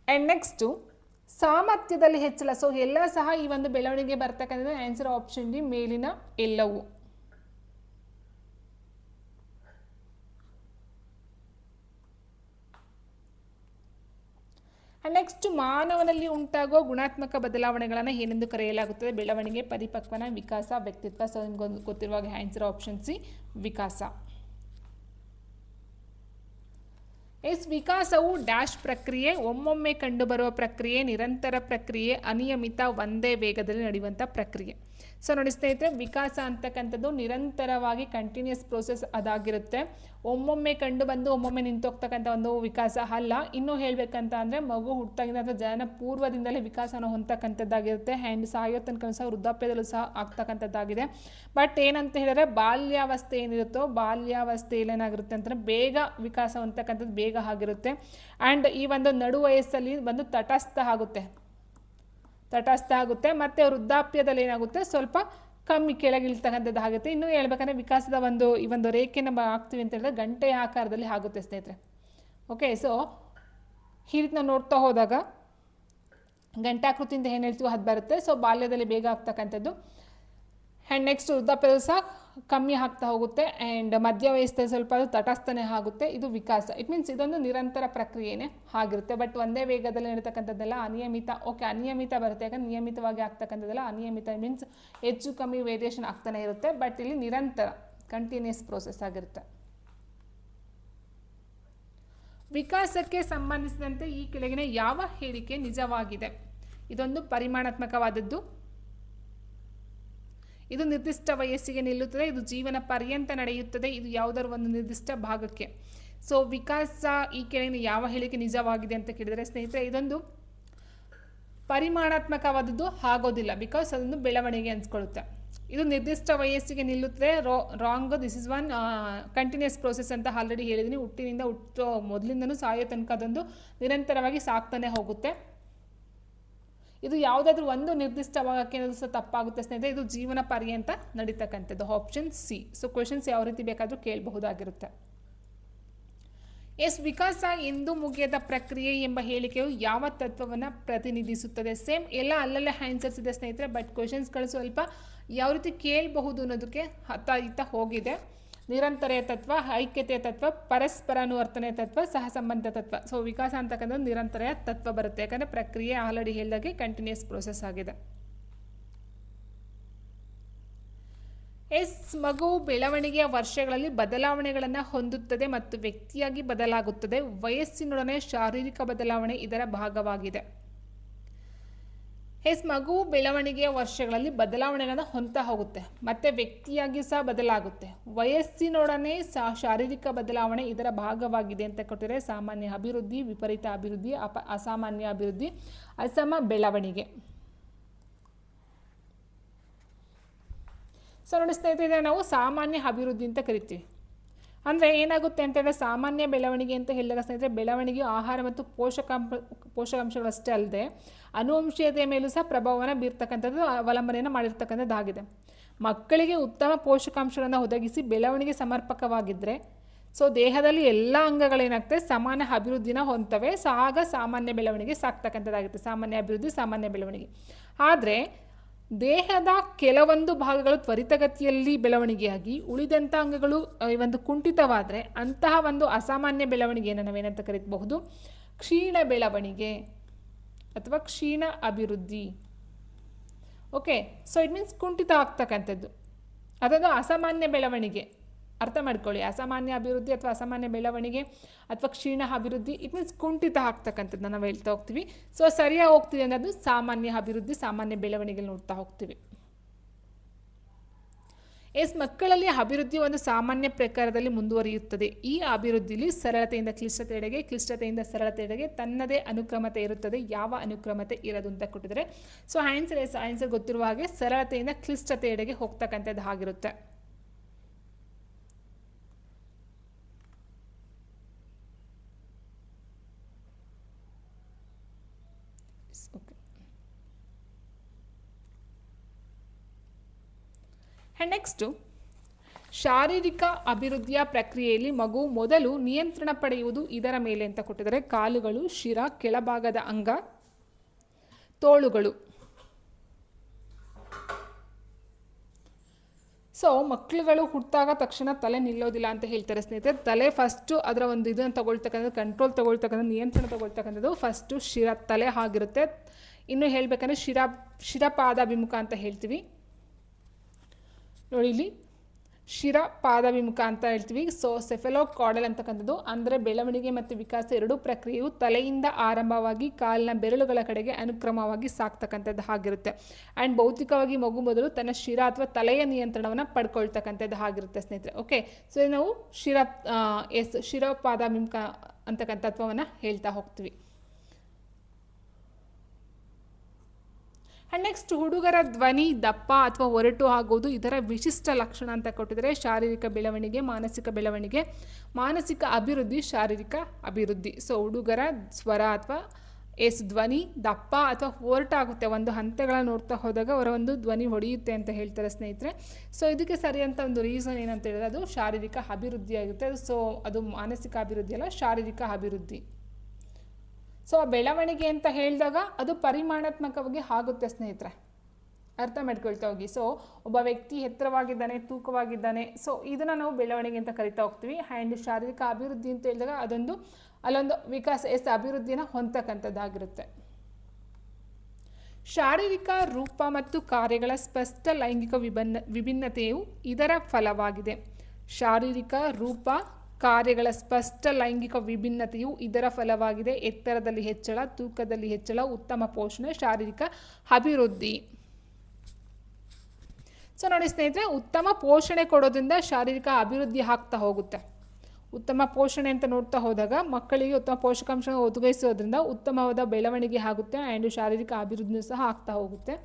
ಆ್ಯಂಡ್ ನೆಕ್ಸ್ಟು ಸಾಮರ್ಥ್ಯದಲ್ಲಿ ಹೆಚ್ಚಳ. ಸೊ ಎಲ್ಲ ಸಹ ಈ ಒಂದು ಬೆಳವಣಿಗೆ ಬರ್ತಕ್ಕಂಥದ್ದು ಆನ್ಸರ್ ಆಪ್ಷನ್ ಡಿ, ಮೇಲಿನ ಎಲ್ಲವೂ. ನೆಕ್ಸ್ಟ್ ಮಾನವನಲ್ಲಿ ಉಂಟಾಗುವ ಗುಣಾತ್ಮಕ ಬದಲಾವಣೆಗಳನ್ನು ಏನೆಂದು ಕರೆಯಲಾಗುತ್ತದೆ? ಬೆಳವಣಿಗೆ, ಪರಿಪಕ್ವನ, ವಿಕಾಸ, ವ್ಯಕ್ತಿತ್ವ. ಸೊ ನಿಮ್ಗೊಂದು ಗೊತ್ತಿರುವಾಗ ಆನ್ಸರ್ ಆಪ್ಷನ್ ಸಿ, ವಿಕಾಸ. ವಿಕಾಸವು ಡ್ಯಾಶ್ ಪ್ರಕ್ರಿಯೆ, ಒಮ್ಮೊಮ್ಮೆ ಕಂಡುಬರುವ ಪ್ರಕ್ರಿಯೆ, ನಿರಂತರ ಪ್ರಕ್ರಿಯೆ, ಅನಿಯಮಿತ, ಒಂದೇ ವೇಗದಲ್ಲಿ ನಡೆಯುವಂಥ ಪ್ರಕ್ರಿಯೆ. ಸೊ ನೋಡಿ ಸ್ನೇಹಿತರೆ, ವಿಕಾಸ ಅಂತಕ್ಕಂಥದ್ದು ನಿರಂತರವಾಗಿ ಕಂಟಿನ್ಯೂಸ್ ಪ್ರೋಸೆಸ್ ಅದಾಗಿರುತ್ತೆ. ಒಮ್ಮೊಮ್ಮೆ ಕಂಡು ಬಂದು ಒಮ್ಮೊಮ್ಮೆ ನಿಂತೋಗ್ತಕ್ಕಂಥ ಒಂದು ವಿಕಾಸ ಅಲ್ಲ. ಇನ್ನೂ ಹೇಳಬೇಕಂತ ಅಂದರೆ ಮಗು ಹುಟ್ಟಾಗಿಂದ ಅಥವಾ ಜನನ ಪೂರ್ವದಿಂದಲೇ ವಿಕಾಸವನ್ನು ಹೊಂದತಕ್ಕಂಥದ್ದಾಗಿರುತ್ತೆ. ಆ್ಯಂಡ್ ಸಾಯೋ ತನಕ ಸಹ ವೃದ್ಧಾಪ್ಯದಲ್ಲೂ ಸಹ ಆಗ್ತಕ್ಕಂಥದ್ದಾಗಿದೆ. ಬಟ್ ಏನಂತ ಹೇಳಿದ್ರೆ ಬಾಲ್ಯಾವಸ್ಥೆ ಏನಿರುತ್ತೋ ಬಾಲ್ಯಾವಸ್ಥೆಯಲ್ಲಿ ಏನಾಗಿರುತ್ತೆ ಅಂತಂದರೆ ಬೇಗ ವಿಕಾಸ ಹೊಂದತಕ್ಕಂಥದ್ದು ಬೇಗ ಆಗಿರುತ್ತೆ. ಆ್ಯಂಡ್ ಈ ಒಂದು ನಡು ವಯಸ್ಸಲ್ಲಿ ಬಂದು ತಟಸ್ಥ ಆಗುತ್ತೆ. ಮತ್ತು ವೃದ್ಧಾಪ್ಯದಲ್ಲಿ ಏನಾಗುತ್ತೆ ಸ್ವಲ್ಪ ಕಮ್ಮಿ ಕೆಳಗಿಳ್ತಕ್ಕಂಥದ್ದು ಆಗುತ್ತೆ. ಇನ್ನೂ ಹೇಳ್ಬೇಕಂದ್ರೆ ವಿಕಾಸದ ಈ ಒಂದು ರೇಖೆನ ಹಾಕ್ತೀವಿ ಅಂತ ಹೇಳಿದ್ರೆ ಗಂಟೆಯ ಆಕಾರದಲ್ಲಿ ಆಗುತ್ತೆ ಸ್ನೇಹಿತರೆ. ಓಕೆ, ಸೊ ಈ ರೀತಿ ನಾವು ನೋಡ್ತಾ ಹೋದಾಗ ಗಂಟಾಕೃತಿಯಿಂದ ಏನು ಹೇಳ್ತೀವೋ ಅದು ಬರುತ್ತೆ. ಸೊ ಬಾಲ್ಯದಲ್ಲಿ ಬೇಗ ಆಗ್ತಕ್ಕಂಥದ್ದು. ಆ್ಯಂಡ್ ನೆಕ್ಸ್ಟ್ ವೃದ್ಧಾಪ್ಯದಲ್ಲಿ ಸಹ ಕಮ್ಮಿ ಆಗ್ತಾ ಹೋಗುತ್ತೆ. ಆ್ಯಂಡ್ ಮಧ್ಯ ವಯಸ್ಸಲ್ಲಿ ಸ್ವಲ್ಪ ಅದು ತಟಸ್ಥನೇ ಆಗುತ್ತೆ. ಇದು ವಿಕಾಸ. ಇಟ್ ಮೀನ್ಸ್ ಇದೊಂದು ನಿರಂತರ ಪ್ರಕ್ರಿಯೆನೇ ಆಗಿರುತ್ತೆ. ಬಟ್ ಒಂದೇ ವೇಗದಲ್ಲಿ ನಡೀತಕ್ಕಂಥದ್ದೆಲ್ಲ ಅನಿಯಮಿತ. ಓಕೆ, ಅನಿಯಮಿತ ಬರುತ್ತೆ. ಯಾಕಂದ್ರೆ ನಿಯಮಿತವಾಗಿ ಆಗ್ತಕ್ಕಂಥದ್ದೆಲ್ಲ ಅನಿಯಮಿತ ಮೀನ್ಸ್ ಹೆಚ್ಚು ಕಮ್ಮಿ ವೇರಿಯೇಷನ್ ಆಗ್ತಾನೆ ಇರುತ್ತೆ. ಬಟ್ ಇಲ್ಲಿ ನಿರಂತರ ಕಂಟಿನ್ಯೂಸ್ ಪ್ರೋಸೆಸ್ ಆಗಿರುತ್ತೆ. ವಿಕಾಸಕ್ಕೆ ಸಂಬಂಧಿಸಿದಂತೆ ಈ ಕೆಳಗಿನ ಯಾವ ಹೇಳಿಕೆ ನಿಜವಾಗಿದೆ? ಇದೊಂದು ಪರಿಮಾಣಾತ್ಮಕವಾದದ್ದು. ಇದು ನಿರ್ದಿಷ್ಟ ವಯಸ್ಸಿಗೆ ನಿಲ್ಲುತ್ತದೆ. ಇದು ಜೀವನ ಪರ್ಯಂತ ನಡೆಯುತ್ತದೆ. ಇದು ಯಾವುದಾದ್ರು ಒಂದು ನಿರ್ದಿಷ್ಟ ಭಾಗಕ್ಕೆ. ಸೊ ವಿಕಾಸ ಈ ಕೆಳಗಿನ ಯಾವ ಹೇಳಿಕೆ ನಿಜವಾಗಿದೆ ಅಂತ ಕೇಳಿದರೆ ಸ್ನೇಹಿತರೆ, ಇದೊಂದು ಪರಿಮಾಣಾತ್ಮಕವಾದದ್ದು ಆಗೋದಿಲ್ಲ. ಬಿಕಾಸ್ ಅದೊಂದು ಬೆಳವಣಿಗೆ ಅನ್ಸ್ಕೊಳ್ಳುತ್ತೆ. ಇದು ನಿರ್ದಿಷ್ಟ ವಯಸ್ಸಿಗೆ ನಿಲ್ಲುತ್ತದೆ. Wrong. This is one continuous process ಅಂತ ಆಲ್ರೆಡಿ ಹೇಳಿದ್ದೀನಿ. ಹುಟ್ಟಿನಿಂದ ಮೊದಲಿಂದನೂ ಸಾಯೋ ತನಕ ಅದೊಂದು ನಿರಂತರವಾಗಿ ಸಾಕ್ತಾನೆ ಹೋಗುತ್ತೆ. ಇದು ಯಾವುದಾದ್ರೂ ಒಂದು ನಿರ್ದಿಷ್ಟ ಭಾಗಕ್ಕೆ ಏನಾದರೂ ಸಹ ತಪ್ಪಾಗುತ್ತೆ ಸ್ನೇಹಿತರೆ. ಇದು ಜೀವನ ಪರ್ಯಂತ ನಡೀತಕ್ಕಂಥದ್ದು. Option C. ಸೊ ಕ್ವೆಶನ್ಸ್ ಯಾವ ರೀತಿ ಬೇಕಾದರೂ ಕೇಳಬಹುದಾಗಿರುತ್ತೆ. ವಿಕಾಸ ಎಂದು ಮುಗಿಯದ ಪ್ರಕ್ರಿಯೆ ಎಂಬ ಹೇಳಿಕೆಯು ಯಾವ ತತ್ವವನ್ನು ಪ್ರತಿನಿಧಿಸುತ್ತದೆ? ಸೇಮ್ ಎಲ್ಲ ಅಲ್ಲಲ್ಲೇ ಆನ್ಸರ್ಸ್ ಇದೆ ಸ್ನೇಹಿತರೆ. ಬಟ್ ಕ್ವೆಶನ್ಸ್ಗಳು ಸ್ವಲ್ಪ ಯಾವ ರೀತಿ ಕೇಳಬಹುದು ಅನ್ನೋದಕ್ಕೆ ಇತ್ತ ಹೋಗಿದೆ. ನಿರಂತರೆಯ ತತ್ವ, ಐಕ್ಯತೆಯ ತತ್ವ, ಪರಸ್ಪರ ಅನುವರ್ತನೆಯ ತತ್ವ, ಸಹಸಂಬಂಧ ತತ್ವ. ಸೊ ವಿಕಾಸ ಅಂತಕ್ಕಂಥದ್ದು ನಿರಂತರೆಯ ತತ್ವ ಬರುತ್ತೆ. ಯಾಕಂದರೆ ಪ್ರಕ್ರಿಯೆ ಆಲ್ರೆಡಿ ಹೇಳಿದಾಗೆ ಕಂಟಿನ್ಯೂಸ್ ಪ್ರೋಸೆಸ್ ಆಗಿದೆ. ಮಗು ಬೆಳವಣಿಗೆಯ ವರ್ಷಗಳಲ್ಲಿ ಬದಲಾವಣೆಗಳನ್ನು ಹೊಂದುತ್ತದೆ ಮತ್ತು ವ್ಯಕ್ತಿಯಾಗಿ ಬದಲಾಗುತ್ತದೆ. ವಯಸ್ಸಿನೊಡನೆ ಶಾರೀರಿಕ ಬದಲಾವಣೆ ಇದರ ಭಾಗವಾಗಿದೆ. ಮಗು ಬೆಳವಣಿಗೆಯ ವರ್ಷಗಳಲ್ಲಿ ಬದಲಾವಣೆಗಳನ್ನು ಹೊಂದ್ತಾ ಹೋಗುತ್ತೆ ಮತ್ತು ವ್ಯಕ್ತಿಯಾಗಿ ಸಹ ಬದಲಾಗುತ್ತೆ. ವಯಸ್ಸಿನೊಡನೆ ಶಾರೀರಿಕ ಬದಲಾವಣೆ ಇದರ ಭಾಗವಾಗಿದೆ ಅಂತ ಕೊಟ್ಟಿದ್ದಾರೆ. ಸಾಮಾನ್ಯ ಅಭಿವೃದ್ಧಿ, ವಿಪರೀತ ಅಭಿವೃದ್ಧಿ, ಅಸಾಮಾನ್ಯ ಅಭಿವೃದ್ಧಿ, ಅಸಮ ಬೆಳವಣಿಗೆ. ಸೊ ನೋಡಿ ಸ್ನೇಹಿತರೆ, ನಾವು ಸಾಮಾನ್ಯ ಅಭಿವೃದ್ಧಿ ಅಂತ ಕರಿತೀವಿ. ಅಂದರೆ ಏನಾಗುತ್ತೆ ಅಂತಂದರೆ ಸಾಮಾನ್ಯ ಬೆಳವಣಿಗೆ ಅಂತ ಹೇಳಿದಾಗ ಸ್ನೇಹಿತರೆ, ಬೆಳವಣಿಗೆಯು ಆಹಾರ ಮತ್ತು ಪೋಷಕಾಂಶಗಳಷ್ಟೇ ಅಲ್ಲದೆ ಅನುವಂಶೀಯತೆಯ ಮೇಲೂ ಸಹ ಪ್ರಭಾವವನ್ನು ಬೀರ್ತಕ್ಕಂಥದ್ದು, ಅವಲಂಬನೆಯನ್ನು ಮಾಡಿರ್ತಕ್ಕಂಥದ್ದಾಗಿದೆ. ಮಕ್ಕಳಿಗೆ ಉತ್ತಮ ಪೋಷಕಾಂಶಗಳನ್ನು ಒದಗಿಸಿ ಬೆಳವಣಿಗೆ ಸಮರ್ಪಕವಾಗಿದ್ದರೆ ಸೊ ದೇಹದಲ್ಲಿ ಎಲ್ಲ ಅಂಗಗಳೇನಾಗ್ತವೆ ಸಮಾನ ಅಭಿವೃದ್ಧಿನ ಹೊಂದ್ತವೆ. ಸೊ ಆಗ ಸಾಮಾನ್ಯ ಬೆಳವಣಿಗೆ ಸಾಕ್ತಕ್ಕಂಥದ್ದಾಗುತ್ತೆ. ಸಾಮಾನ್ಯ ಅಭಿವೃದ್ಧಿ, ಸಾಮಾನ್ಯ ಬೆಳವಣಿಗೆ. ಆದರೆ ದೇಹದ ಕೆಲವೊಂದು ಭಾಗಗಳು ತ್ವರಿತಗತಿಯಲ್ಲಿ ಬೆಳವಣಿಗೆಯಾಗಿ ಉಳಿದಂಥ ಅಂಗಗಳು ಒಂದು ಕುಂಠಿತವಾದರೆ ಅಂತಹ ಒಂದು ಅಸಾಮಾನ್ಯ ಬೆಳವಣಿಗೆಯನ್ನು ನಾವೇನಂತ ಕರೀಬಹುದು? ಕ್ಷೀಣ ಬೆಳವಣಿಗೆ ಅಥವಾ ಕ್ಷೀಣ ಅಭಿವೃದ್ಧಿ. ಓಕೆ, ಸೊ ಇಟ್ ಮೀನ್ಸ್ ಕುಂಠಿತ ಆಗ್ತಕ್ಕಂಥದ್ದು. ಅದೊಂದು ಅಸಾಮಾನ್ಯ ಬೆಳವಣಿಗೆ. ಅರ್ಥ ಮಾಡ್ಕೊಳ್ಳಿ. ಅಸಾಮಾನ್ಯ ಅಭಿವೃದ್ಧಿ ಅಥವಾ ಅಸಾಮಾನ್ಯ ಬೆಳವಣಿಗೆ ಅಥವಾ ಕ್ಷೀಣ ಅಭಿವೃದ್ಧಿ ಇಟ್ ಮೀನ್ಸ್ ಕುಂಠಿತ ಆಗ್ತಕ್ಕಂಥದ್ದು ನಾವು ಹೇಳ್ತಾ ಹೋಗ್ತೀವಿ. ಸೊ ಸರಿಯಾಗಿ ಹೋಗ್ತೀವಿ ಅನ್ನೋದು ಸಾಮಾನ್ಯ ಅಭಿವೃದ್ಧಿ, ಸಾಮಾನ್ಯ ಬೆಳವಣಿಗೆ ನೋಡ್ತಾ ಹೋಗ್ತೀವಿ. ಮಕ್ಕಳಲ್ಲಿ ಅಭಿವೃದ್ಧಿ ಒಂದು ಸಾಮಾನ್ಯ ಪ್ರಕಾರದಲ್ಲಿ ಮುಂದುವರಿಯುತ್ತದೆ. ಈ ಅಭಿವೃದ್ಧಿಯಲ್ಲಿ ಸರಳತೆಯಿಂದ ಕ್ಲಿಷ್ಟತೆಯೆಡೆಗೆ, ಕ್ಲಿಷ್ಟತೆಯಿಂದ ಸರಳತೆಯೆಡೆಗೆ ತನ್ನದೇ ಅನುಕ್ರಮತೆ ಇರುತ್ತದೆ. ಯಾವ ಅನುಕ್ರಮತೆ ಇರೋದು ಅಂತ ಕೊಟ್ಟಿದ್ದಾರೆ. ಸೊ ಆನ್ಸರ್ ಗೊತ್ತಿರುವ ಹಾಗೆ ಸರಳತೆಯಿಂದ ಕ್ಲಿಷ್ಟತೆಯೆಡೆಗೆ ಹೋಗ್ತಕ್ಕಂಥದ್ದು ಆಗಿರುತ್ತೆ. ನೆಕ್ಸ್ಟು, ಶಾರೀರಿಕ ಅಭಿವೃದ್ಧಿಯ ಪ್ರಕ್ರಿಯೆಯಲ್ಲಿ ಮಗು ಮೊದಲು ನಿಯಂತ್ರಣ ಪಡೆಯುವುದು ಇದರ ಮೇಲೆ ಅಂತ ಕೊಟ್ಟಿದ್ದಾರೆ. ಕಾಲುಗಳು, ಶಿರ, ಕೆಳಭಾಗದ ಅಂಗ, ತೋಳುಗಳು. ಸೊ ಮಕ್ಕಳುಗಳು ಹುಟ್ಟಿದಾಗ ತಕ್ಷಣ ತಲೆ ನಿಲ್ಲೋದಿಲ್ಲ ಅಂತ ಹೇಳ್ತಾರೆ ಸ್ನೇಹಿತರೆ. ತಲೆ ಫಸ್ಟು ಅದರ ಒಂದು ಇದನ್ನು ತಗೊಳ್ತಕ್ಕಂಥದ್ದು, ಕಂಟ್ರೋಲ್ ತಗೊಳ್ತಕ್ಕಂಥದ್ದು, ನಿಯಂತ್ರಣ ತಗೊಳ್ತಕ್ಕಂಥದ್ದು ಫಸ್ಟು ತಲೆ ಆಗಿರುತ್ತೆ. ಇನ್ನು ಹೇಳಬೇಕಂದ್ರೆ ಶಿರಪಾದಾಭಿಮುಖ ಅಂತ ಹೇಳ್ತೀವಿ. ನೋಡಿ ಇಲ್ಲಿ ಶಿರ ಪಾದಾಭಿಮುಖ ಅಂತ ಹೇಳ್ತೀವಿ. ಸೊ ಸೆಫೆಲೋಕಾರ್ಡಲ್ ಅಂತಕ್ಕಂಥದ್ದು ಅಂದರೆ ಬೆಳವಣಿಗೆ ಮತ್ತು ವಿಕಾಸ ಎರಡೂ ಪ್ರಕ್ರಿಯೆಯು ತಲೆಯಿಂದ ಆರಂಭವಾಗಿ ಕಾಲಿನ ಬೆರಳುಗಳ ಕಡೆಗೆ ಅನುಕ್ರಮವಾಗಿ ಸಾಕ್ತಕ್ಕಂಥದ್ದು ಆಗಿರುತ್ತೆ. ಆ್ಯಂಡ್ ಭೌತಿಕವಾಗಿ ಮಗು ಮೊದಲು ತನ್ನ ಶಿರ ಅಥವಾ ತಲೆಯ ನಿಯಂತ್ರಣವನ್ನು ಪಡ್ಕೊಳ್ತಕ್ಕಂಥದ್ದು ಆಗಿರುತ್ತೆ ಸ್ನೇಹಿತರೆ. ಓಕೆ, ಸೊ ನಾವು ಶಿರ ಪಾದಾಭಿಮುಖ ಅಂತಕ್ಕಂಥ ತತ್ವವನ್ನು ಹೇಳ್ತಾ ಹೋಗ್ತೀವಿ. ಆ್ಯಂಡ್ ನೆಕ್ಸ್ಟ್, ಹುಡುಗರ ಧ್ವನಿ ದಪ್ಪ ಅಥವಾ ಒರಟು ಆಗೋದು ಇದರ ವಿಶಿಷ್ಟ ಲಕ್ಷಣ ಅಂತ ಕೊಟ್ಟಿದ್ದಾರೆ. ಶಾರೀರಿಕ ಬೆಳವಣಿಗೆ, ಮಾನಸಿಕ ಬೆಳವಣಿಗೆ, ಮಾನಸಿಕ ಅಭಿವೃದ್ಧಿ, ಶಾರೀರಿಕ ಅಭಿವೃದ್ಧಿ. ಸೊ ಹುಡುಗರ ಸ್ವರ ಅಥವಾ ಧ್ವನಿ ದಪ್ಪ ಅಥವಾ ಒರಟಾಗುತ್ತೆ, ಒಂದು ಹಂತಗಳನ್ನು ನೋಡ್ತಾ ಹೋದಾಗ ಅವರ ಒಂದು ಧ್ವನಿ ಹೊಡೆಯುತ್ತೆ ಅಂತ ಹೇಳ್ತಾರೆ ಸ್ನೇಹಿತರೆ. ಸೊ ಇದಕ್ಕೆ ಸರಿಯಂತ ಒಂದು ರೀಸನ್ ಏನಂತ ಹೇಳಿದ್ರೆ ಅದು ಶಾರೀರಿಕ ಅಭಿವೃದ್ಧಿ ಆಗುತ್ತೆ. ಸೊ ಅದು ಮಾನಸಿಕ ಅಭಿವೃದ್ಧಿ ಅಲ್ಲ, ಶಾರೀರಿಕ ಅಭಿವೃದ್ಧಿ. ಸೊ ಬೆಳವಣಿಗೆ ಅಂತ ಹೇಳಿದಾಗ ಅದು ಪರಿಮಾಣಾತ್ಮಕವಾಗಿ ಆಗುತ್ತೆ ಸ್ನೇಹಿತರೆ, ಅರ್ಥ ಮಾಡ್ಕೊಳ್ತಾ ಹೋಗಿ. ಸೊ ಒಬ್ಬ ವ್ಯಕ್ತಿ ಎತ್ತರವಾಗಿದ್ದಾನೆ, ತೂಕವಾಗಿದ್ದಾನೆ, ಸೊ ಇದನ್ನು ನಾವು ಬೆಳವಣಿಗೆ ಅಂತ ಕರಿತಾ ಹೋಗ್ತೀವಿ. ಆ್ಯಂಡ್ ಶಾರೀರಿಕ ಅಭಿವೃದ್ಧಿ ಅಂತ ಹೇಳಿದಾಗ ಅಲ್ಲೊಂದು ವಿಕಾಸ ಅಭಿವೃದ್ಧಿನ ಹೊಂದತಕ್ಕಂಥದ್ದಾಗಿರುತ್ತೆ. ಶಾರೀರಿಕ ರೂಪ ಮತ್ತು ಕಾರ್ಯಗಳ ಸ್ಪಷ್ಟ ಲೈಂಗಿಕ ವಿಭಿನ್ನತೆಯು ಇದರ ಫಲವಾಗಿದೆ. ಶಾರೀರಿಕ ರೂಪ ಕಾರ್ಯಗಳ ಸ್ಪಷ್ಟ ಲೈಂಗಿಕ ವಿಭಿನ್ನತೆಯು ಇದರ ಫಲವಾಗಿದೆ. ಎತ್ತರದಲ್ಲಿ ಹೆಚ್ಚಳ, ತೂಕದಲ್ಲಿ ಹೆಚ್ಚಳ, ಉತ್ತಮ ಪೋಷಣೆ, ಶಾರೀರಿಕ ಅಭಿವೃದ್ಧಿ. ಸೊ ನೋಡಿ ಸ್ನೇಹಿತರೆ, ಉತ್ತಮ ಪೋಷಣೆ ಕೊಡೋದ್ರಿಂದ ಶಾರೀರಿಕ ಅಭಿವೃದ್ಧಿ ಆಗ್ತಾ ಹೋಗುತ್ತೆ. ಉತ್ತಮ ಪೋಷಣೆ ಅಂತ ನೋಡ್ತಾ ಹೋದಾಗ ಮಕ್ಕಳಿಗೆ ಉತ್ತಮ ಪೋಷಕಾಂಶ ಒದಗಿಸೋದ್ರಿಂದ ಉತ್ತಮವಾದ ಬೆಳವಣಿಗೆ ಆಗುತ್ತೆ ಆ್ಯಂಡ್ ಶಾರೀರಿಕ ಅಭಿವೃದ್ಧಿಯೂ ಸಹ ಆಗ್ತಾ ಹೋಗುತ್ತೆ.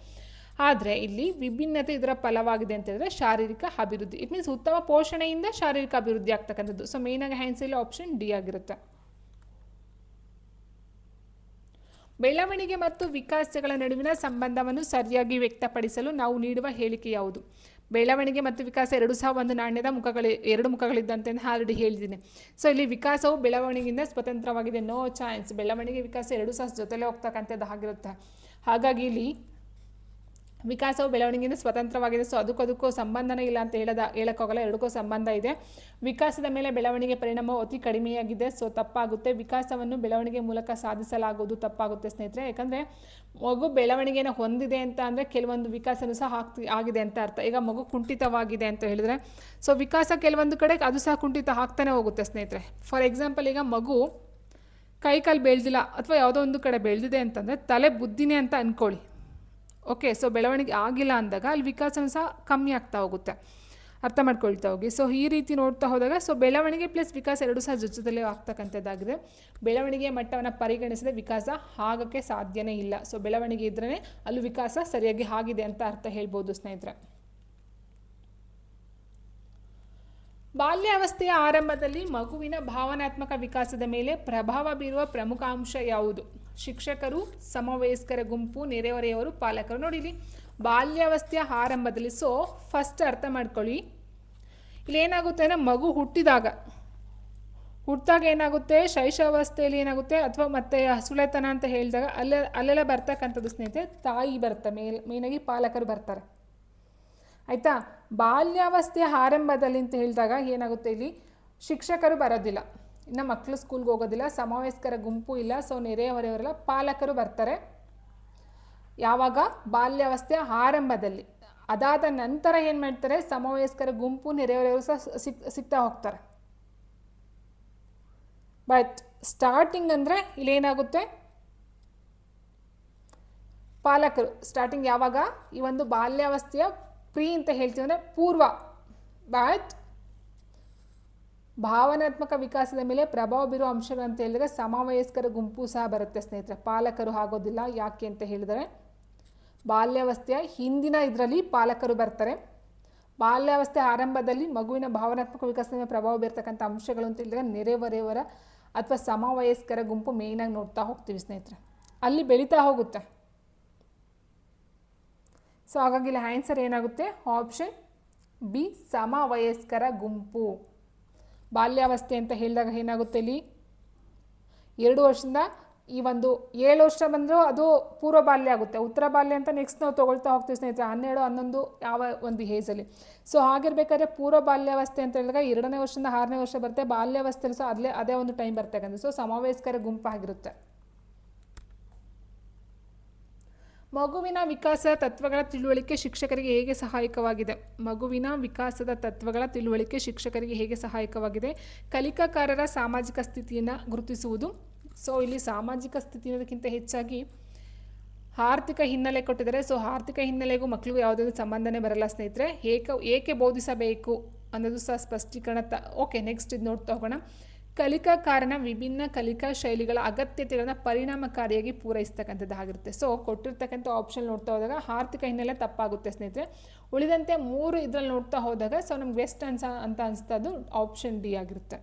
ಆದರೆ ಇಲ್ಲಿ ವಿಭಿನ್ನತೆ ಇದರ ಫಲವಾಗಿದೆ ಅಂತ ಹೇಳಿದ್ರೆ ಶಾರೀರಿಕ ಅಭಿವೃದ್ಧಿ. ಇಟ್ ಮೀನ್ಸ್ ಉತ್ತಮ ಪೋಷಣೆಯಿಂದ ಶಾರೀರಿಕ ಅಭಿವೃದ್ಧಿ ಆಗ್ತಕ್ಕಂಥದ್ದು. ಸೊ ಮೇಯ್ನಾಗಿ ಆನ್ಸರ್ ಆಪ್ಷನ್ ಡಿ ಆಗಿರುತ್ತೆ. ಬೆಳವಣಿಗೆ ಮತ್ತು ವಿಕಾಸಗಳ ನಡುವಿನ ಸಂಬಂಧವನ್ನು ಸರಿಯಾಗಿ ವ್ಯಕ್ತಪಡಿಸಲು ನಾವು ನೀಡುವ ಹೇಳಿಕೆ ಯಾವುದು? ಬೆಳವಣಿಗೆ ಮತ್ತು ವಿಕಾಸ ಎರಡೂ ಸಹ ಒಂದು ನಾಣ್ಯದ ಎರಡು ಮುಖಗಳಿದ್ದಂತೆ ಆಲ್ರೆಡಿ ಹೇಳಿದ್ದೀನಿ. ಸೊ ಇಲ್ಲಿ ವಿಕಾಸವು ಬೆಳವಣಿಗೆಯಿಂದ ಸ್ವತಂತ್ರವಾಗಿದೆ, ನೋ ಚಾನ್ಸ್. ಬೆಳವಣಿಗೆ ವಿಕಾಸ ಎರಡೂ ಸಹ ಜೊತೆಲೇ ಹೋಗ್ತಕ್ಕಂಥದ್ದು ಆಗಿರುತ್ತೆ. ಹಾಗಾಗಿ ಇಲ್ಲಿ ವಿಕಾಸವು ಬೆಳವಣಿಗೆಯಿಂದ ಸ್ವತಂತ್ರವಾಗಿದೆ. ಸೊ ಅದಕ್ಕೂ ಸಂಬಂಧನೇ ಇಲ್ಲ ಅಂತ ಹೇಳೋಕ್ಕಾಗಲ್ಲ, ಎರಡಕ್ಕೂ ಸಂಬಂಧ ಇದೆ. ವಿಕಾಸದ ಮೇಲೆ ಬೆಳವಣಿಗೆ ಪರಿಣಾಮ ಅತಿ ಕಡಿಮೆಯಾಗಿದೆ, ಸೊ ತಪ್ಪಾಗುತ್ತೆ. ವಿಕಾಸವನ್ನು ಬೆಳವಣಿಗೆ ಮೂಲಕ ಸಾಧಿಸಲಾಗುವುದು, ತಪ್ಪಾಗುತ್ತೆ ಸ್ನೇಹಿತರೆ. ಯಾಕಂದರೆ ಮಗು ಬೆಳವಣಿಗೆಯನ್ನು ಹೊಂದಿದೆ ಅಂತ ಅಂದರೆ ಕೆಲವೊಂದು ವಿಕಾಸನೂ ಸಹ ಆಗಿದೆ ಅಂತ ಅರ್ಥ. ಈಗ ಮಗು ಕುಂಠಿತವಾಗಿದೆ ಅಂತ ಹೇಳಿದ್ರೆ ಸೊ ವಿಕಾಸ ಕೆಲವೊಂದು ಕಡೆ ಅದು ಸಹ ಕುಂಠಿತ ಆಗ್ತಾನೆ ಹೋಗುತ್ತೆ ಸ್ನೇಹಿತರೆ. ಫಾರ್ ಎಕ್ಸಾಂಪಲ್, ಈಗ ಮಗು ಕೈಕಾಲು ಬೆಳೆದಿಲ್ಲ ಅಥವಾ ಯಾವುದೋ ಒಂದು ಕಡೆ ಬೆಳೆದಿದೆ ಅಂತಂದರೆ ತಲೆ ಬುದ್ಧಿನೇ ಅಂತ ಅಂದ್ಕೊಳ್ಳಿ. ಓಕೆ, ಸೊ ಬೆಳವಣಿಗೆ ಆಗಿಲ್ಲ ಅಂದಾಗ ಅಲ್ಲಿ ವಿಕಾಸನೂ ಸಹ ಕಮ್ಮಿ ಆಗ್ತಾ ಹೋಗುತ್ತೆ, ಅರ್ಥ ಮಾಡ್ಕೊಳ್ತಾ ಹೋಗಿ. ಸೊ ಈ ರೀತಿ ನೋಡ್ತಾ ಹೋದಾಗ ಸೊ ಬೆಳವಣಿಗೆ ಪ್ಲಸ್ ವಿಕಾಸ ಎರಡೂ ಸಹ ಜೊತೆಲೇ ಆಗ್ತಕ್ಕಂಥದ್ದಾಗಿದೆ. ಬೆಳವಣಿಗೆಯ ಮಟ್ಟವನ್ನು ಪರಿಗಣಿಸದೆ ವಿಕಾಸ ಆಗೋಕ್ಕೆ ಸಾಧ್ಯನೇ ಇಲ್ಲ. ಸೊ ಬೆಳವಣಿಗೆ ಇದ್ರೇ ಅಲ್ಲೂ ವಿಕಾಸ ಸರಿಯಾಗಿ ಆಗಿದೆ ಅಂತ ಅರ್ಥ ಹೇಳ್ಬೋದು ಸ್ನೇಹಿತರೆ. ಬಾಲ್ಯಾವಸ್ಥೆಯ ಆರಂಭದಲ್ಲಿ ಮಗುವಿನ ಭಾವನಾತ್ಮಕ ವಿಕಾಸದ ಮೇಲೆ ಪ್ರಭಾವ ಬೀರುವ ಪ್ರಮುಖ ಅಂಶ ಯಾವುದು? ಶಿಕ್ಷಕರು, ಸಮವಯಸ್ಕರ ಗುಂಪು, ನೆರೆಹೊರೆಯವರು, ಪಾಲಕರು. ನೋಡಿ ಇಲ್ಲಿ ಬಾಲ್ಯಾವಸ್ಥೆಯ ಆರಂಭದಲ್ಲಿ, ಸೊ ಫಸ್ಟ್ ಅರ್ಥ ಮಾಡ್ಕೊಳ್ಳಿ, ಇಲ್ಲಿ ಏನಾಗುತ್ತೆ ಅಂದರೆ ಮಗು ಹುಟ್ಟಿದಾಗ ಏನಾಗುತ್ತೆ, ಶೈಶವಾವಸ್ಥೆಯಲ್ಲಿ ಏನಾಗುತ್ತೆ ಅಥವಾ ಮತ್ತೆ ಹಸುಳೆತನ ಅಂತ ಹೇಳಿದಾಗ ಅಲ್ಲೆಲ್ಲ ಬರ್ತಕ್ಕಂಥದ್ದು ಸ್ನೇಹಿತರೆ ತಾಯಿ ಬರ್ತಾರೆ, ಮೇನಾಗಿ ಪಾಲಕರು ಬರ್ತಾರೆ. ಆಯಿತಾ? ಬಾಲ್ಯಾವಸ್ಥೆಯ ಆರಂಭದಲ್ಲಿ ಅಂತ ಹೇಳಿದಾಗ ಏನಾಗುತ್ತೆ, ಇಲ್ಲಿ ಶಿಕ್ಷಕರು ಬರೋದಿಲ್ಲ, ಇನ್ನು ಮಕ್ಕಳು ಸ್ಕೂಲ್ಗೆ ಹೋಗೋದಿಲ್ಲ, ಸಮವಯಸ್ಕರ ಗುಂಪು ಇಲ್ಲ, ಸೊ ನೆರೆಹೊರೆಯವರೆಲ್ಲ ಪಾಲಕರು ಬರ್ತಾರೆ. ಯಾವಾಗ? ಬಾಲ್ಯಾವಸ್ಥೆಯ ಆರಂಭದಲ್ಲಿ. ಅದಾದ ನಂತರ ಏನು ಮಾಡ್ತಾರೆ, ಸಮವಯಸ್ಕರ ಗುಂಪು, ನೆರೆಹೊರೆಯವರು ಸಹ ಸಿಗ್ತಾ ಹೋಗ್ತಾರೆ. ಬಟ್ ಸ್ಟಾರ್ಟಿಂಗ್ ಅಂದರೆ ಇಲ್ಲೇನಾಗುತ್ತೆ, ಪಾಲಕರು ಸ್ಟಾರ್ಟಿಂಗ್ ಯಾವಾಗ ಈ ಒಂದು ಬಾಲ್ಯಾವಸ್ಥೆಯ ಅಂತ ಹೇಳ್ತೀವಿ ಅಂದರೆ ಪೂರ್ವ. ಬಟ್ ಭಾವನಾತ್ಮಕ ವಿಕಾಸದ ಮೇಲೆ ಪ್ರಭಾವ ಬೀರುವ ಅಂಶಗಳು ಅಂತ ಹೇಳಿದ್ರೆ ಸಮವಯಸ್ಕರ ಗುಂಪು ಸಹ ಬರುತ್ತೆ ಸ್ನೇಹಿತರೆ, ಪಾಲಕರು ಆಗೋದಿಲ್ಲ. ಯಾಕೆ ಅಂತ ಹೇಳಿದರೆ ಬಾಲ್ಯಾವಸ್ಥೆಯ ಹಿಂದಿನ ಇದರಲ್ಲಿ ಪಾಲಕರು ಬರ್ತಾರೆ. ಬಾಲ್ಯಾವಸ್ಥೆ ಆರಂಭದಲ್ಲಿ ಮಗುವಿನ ಭಾವನಾತ್ಮಕ ವಿಕಾಸದ ಮೇಲೆ ಪ್ರಭಾವ ಬೀರ್ತಕ್ಕಂಥ ಅಂಶಗಳು ಅಂತ ಹೇಳಿದ್ರೆ ನೆರೆಹೊರೆಯವರ ಅಥವಾ ಸಮವಯಸ್ಕರ ಗುಂಪು ಮೇಯ್ನಾಗಿ ನೋಡ್ತಾ ಹೋಗ್ತೀವಿ ಸ್ನೇಹಿತರೆ, ಅಲ್ಲಿ ಬೆಳೀತಾ ಹೋಗುತ್ತೆ. ಸೊ ಹಾಗಾಗಿ ಇಲ್ಲಿ ಆನ್ಸರ್ ಏನಾಗುತ್ತೆ, ಆಪ್ಷನ್ ಬಿ ಸಮವಯಸ್ಕರ ಗುಂಪು. ಬಾಲ್ಯಾವಸ್ಥೆ ಅಂತ ಹೇಳಿದಾಗ ಏನಾಗುತ್ತೆ, ಇಲ್ಲಿ 2 ವರ್ಷದಿಂದ ಈ ಒಂದು 7 ವರ್ಷ ಬಂದರೂ ಅದು ಪೂರ್ವ ಬಾಲ್ಯ ಆಗುತ್ತೆ. ಉತ್ತರ ಬಾಲ್ಯ ಅಂತ ನೆಕ್ಸ್ಟ್ ನಾವು ತೊಗೊಳ್ತಾ ಹೋಗ್ತೀವಿ ಸ್ನೇಹಿತರೆ, 12, 11 ಯಾವ ಒಂದು ಏಜಲ್ಲಿ. ಸೊ ಹಾಗಿರ್ಬೇಕಾದ್ರೆ ಪೂರ್ವ ಬಾಲ್ಯಾವಸ್ಥೆ ಅಂತ ಹೇಳಿದಾಗ 2ನೇ ವರ್ಷದಿಂದ 6ನೇ ವರ್ಷ ಬರುತ್ತೆ. ಬಾಲ್ಯಾವಸ್ಥೆಯಲ್ಲಿ ಸಹ ಅದೇ ಒಂದು ಟೈಮ್ ಬರ್ತಕ್ಕಂಥ. ಸೊ ಸಮವಯಸ್ಕರ ಗುಂಪಾಗಿರುತ್ತೆ. ಮಗುವಿನ ವಿಕಾಸದ ತತ್ವಗಳ ತಿಳುವಳಿಕೆ ಶಿಕ್ಷಕರಿಗೆ ಹೇಗೆ ಸಹಾಯಕವಾಗಿದೆ? ಮಗುವಿನ ವಿಕಾಸದ ತತ್ವಗಳ ತಿಳುವಳಿಕೆ ಶಿಕ್ಷಕರಿಗೆ ಹೇಗೆ ಸಹಾಯಕವಾಗಿದೆ? ಕಲಿಕಾಕಾರರ ಸಾಮಾಜಿಕ ಸ್ಥಿತಿಯನ್ನು ಗುರುತಿಸುವುದು. ಸೊ ಇಲ್ಲಿ ಸಾಮಾಜಿಕ ಸ್ಥಿತಿ ಅನ್ನೋದಕ್ಕಿಂತ ಹೆಚ್ಚಾಗಿ ಆರ್ಥಿಕ ಹಿನ್ನೆಲೆ ಕೊಟ್ಟಿದ್ದಾರೆ. ಸೊ ಆರ್ಥಿಕ ಹಿನ್ನೆಲೆಗೂ ಮಕ್ಕಳಿಗೂ ಯಾವುದೇ ಸಂಬಂಧನೇ ಬರಲ್ಲ ಸ್ನೇಹಿತರೆ. ಏಕೆ ಬೋಧಿಸಬೇಕು ಅನ್ನೋದು ಸಹ ಸ್ಪಷ್ಟೀಕರಣ. ಓಕೆ, ನೆಕ್ಸ್ಟ್ ಇದು ನೋಡ್ತಾ ಹೋಗೋಣ. ಕಲಿಕಾಕಾರನ ವಿಭಿನ್ನ ಕಲಿಕಾ ಶೈಲಿಗಳ ಅಗತ್ಯತೆಗಳನ್ನು ಪರಿಣಾಮಕಾರಿಯಾಗಿ ಪೂರೈಸ್ತಕ್ಕಂಥದ್ದಾಗಿರುತ್ತೆ. ಸೊ ಕೊಟ್ಟಿರ್ತಕ್ಕಂಥ ಆಪ್ಷನ್ ನೋಡ್ತಾ ಹೋದಾಗ ಆರ್ಥಿಕ ಹಿನ್ನೆಲೆ ತಪ್ಪಾಗುತ್ತೆ ಸ್ನೇಹಿತರೆ. ಉಳಿದಂತೆ 3 ಇದರಲ್ಲಿ ನೋಡ್ತಾ ಹೋದಾಗ ಸೊ ನಮ್ಗೆ ಬೆಸ್ಟ್ ಅಂತ ಅನಿಸ್ತದ್ದು ಆಪ್ಷನ್ ಡಿ ಆಗಿರುತ್ತೆ.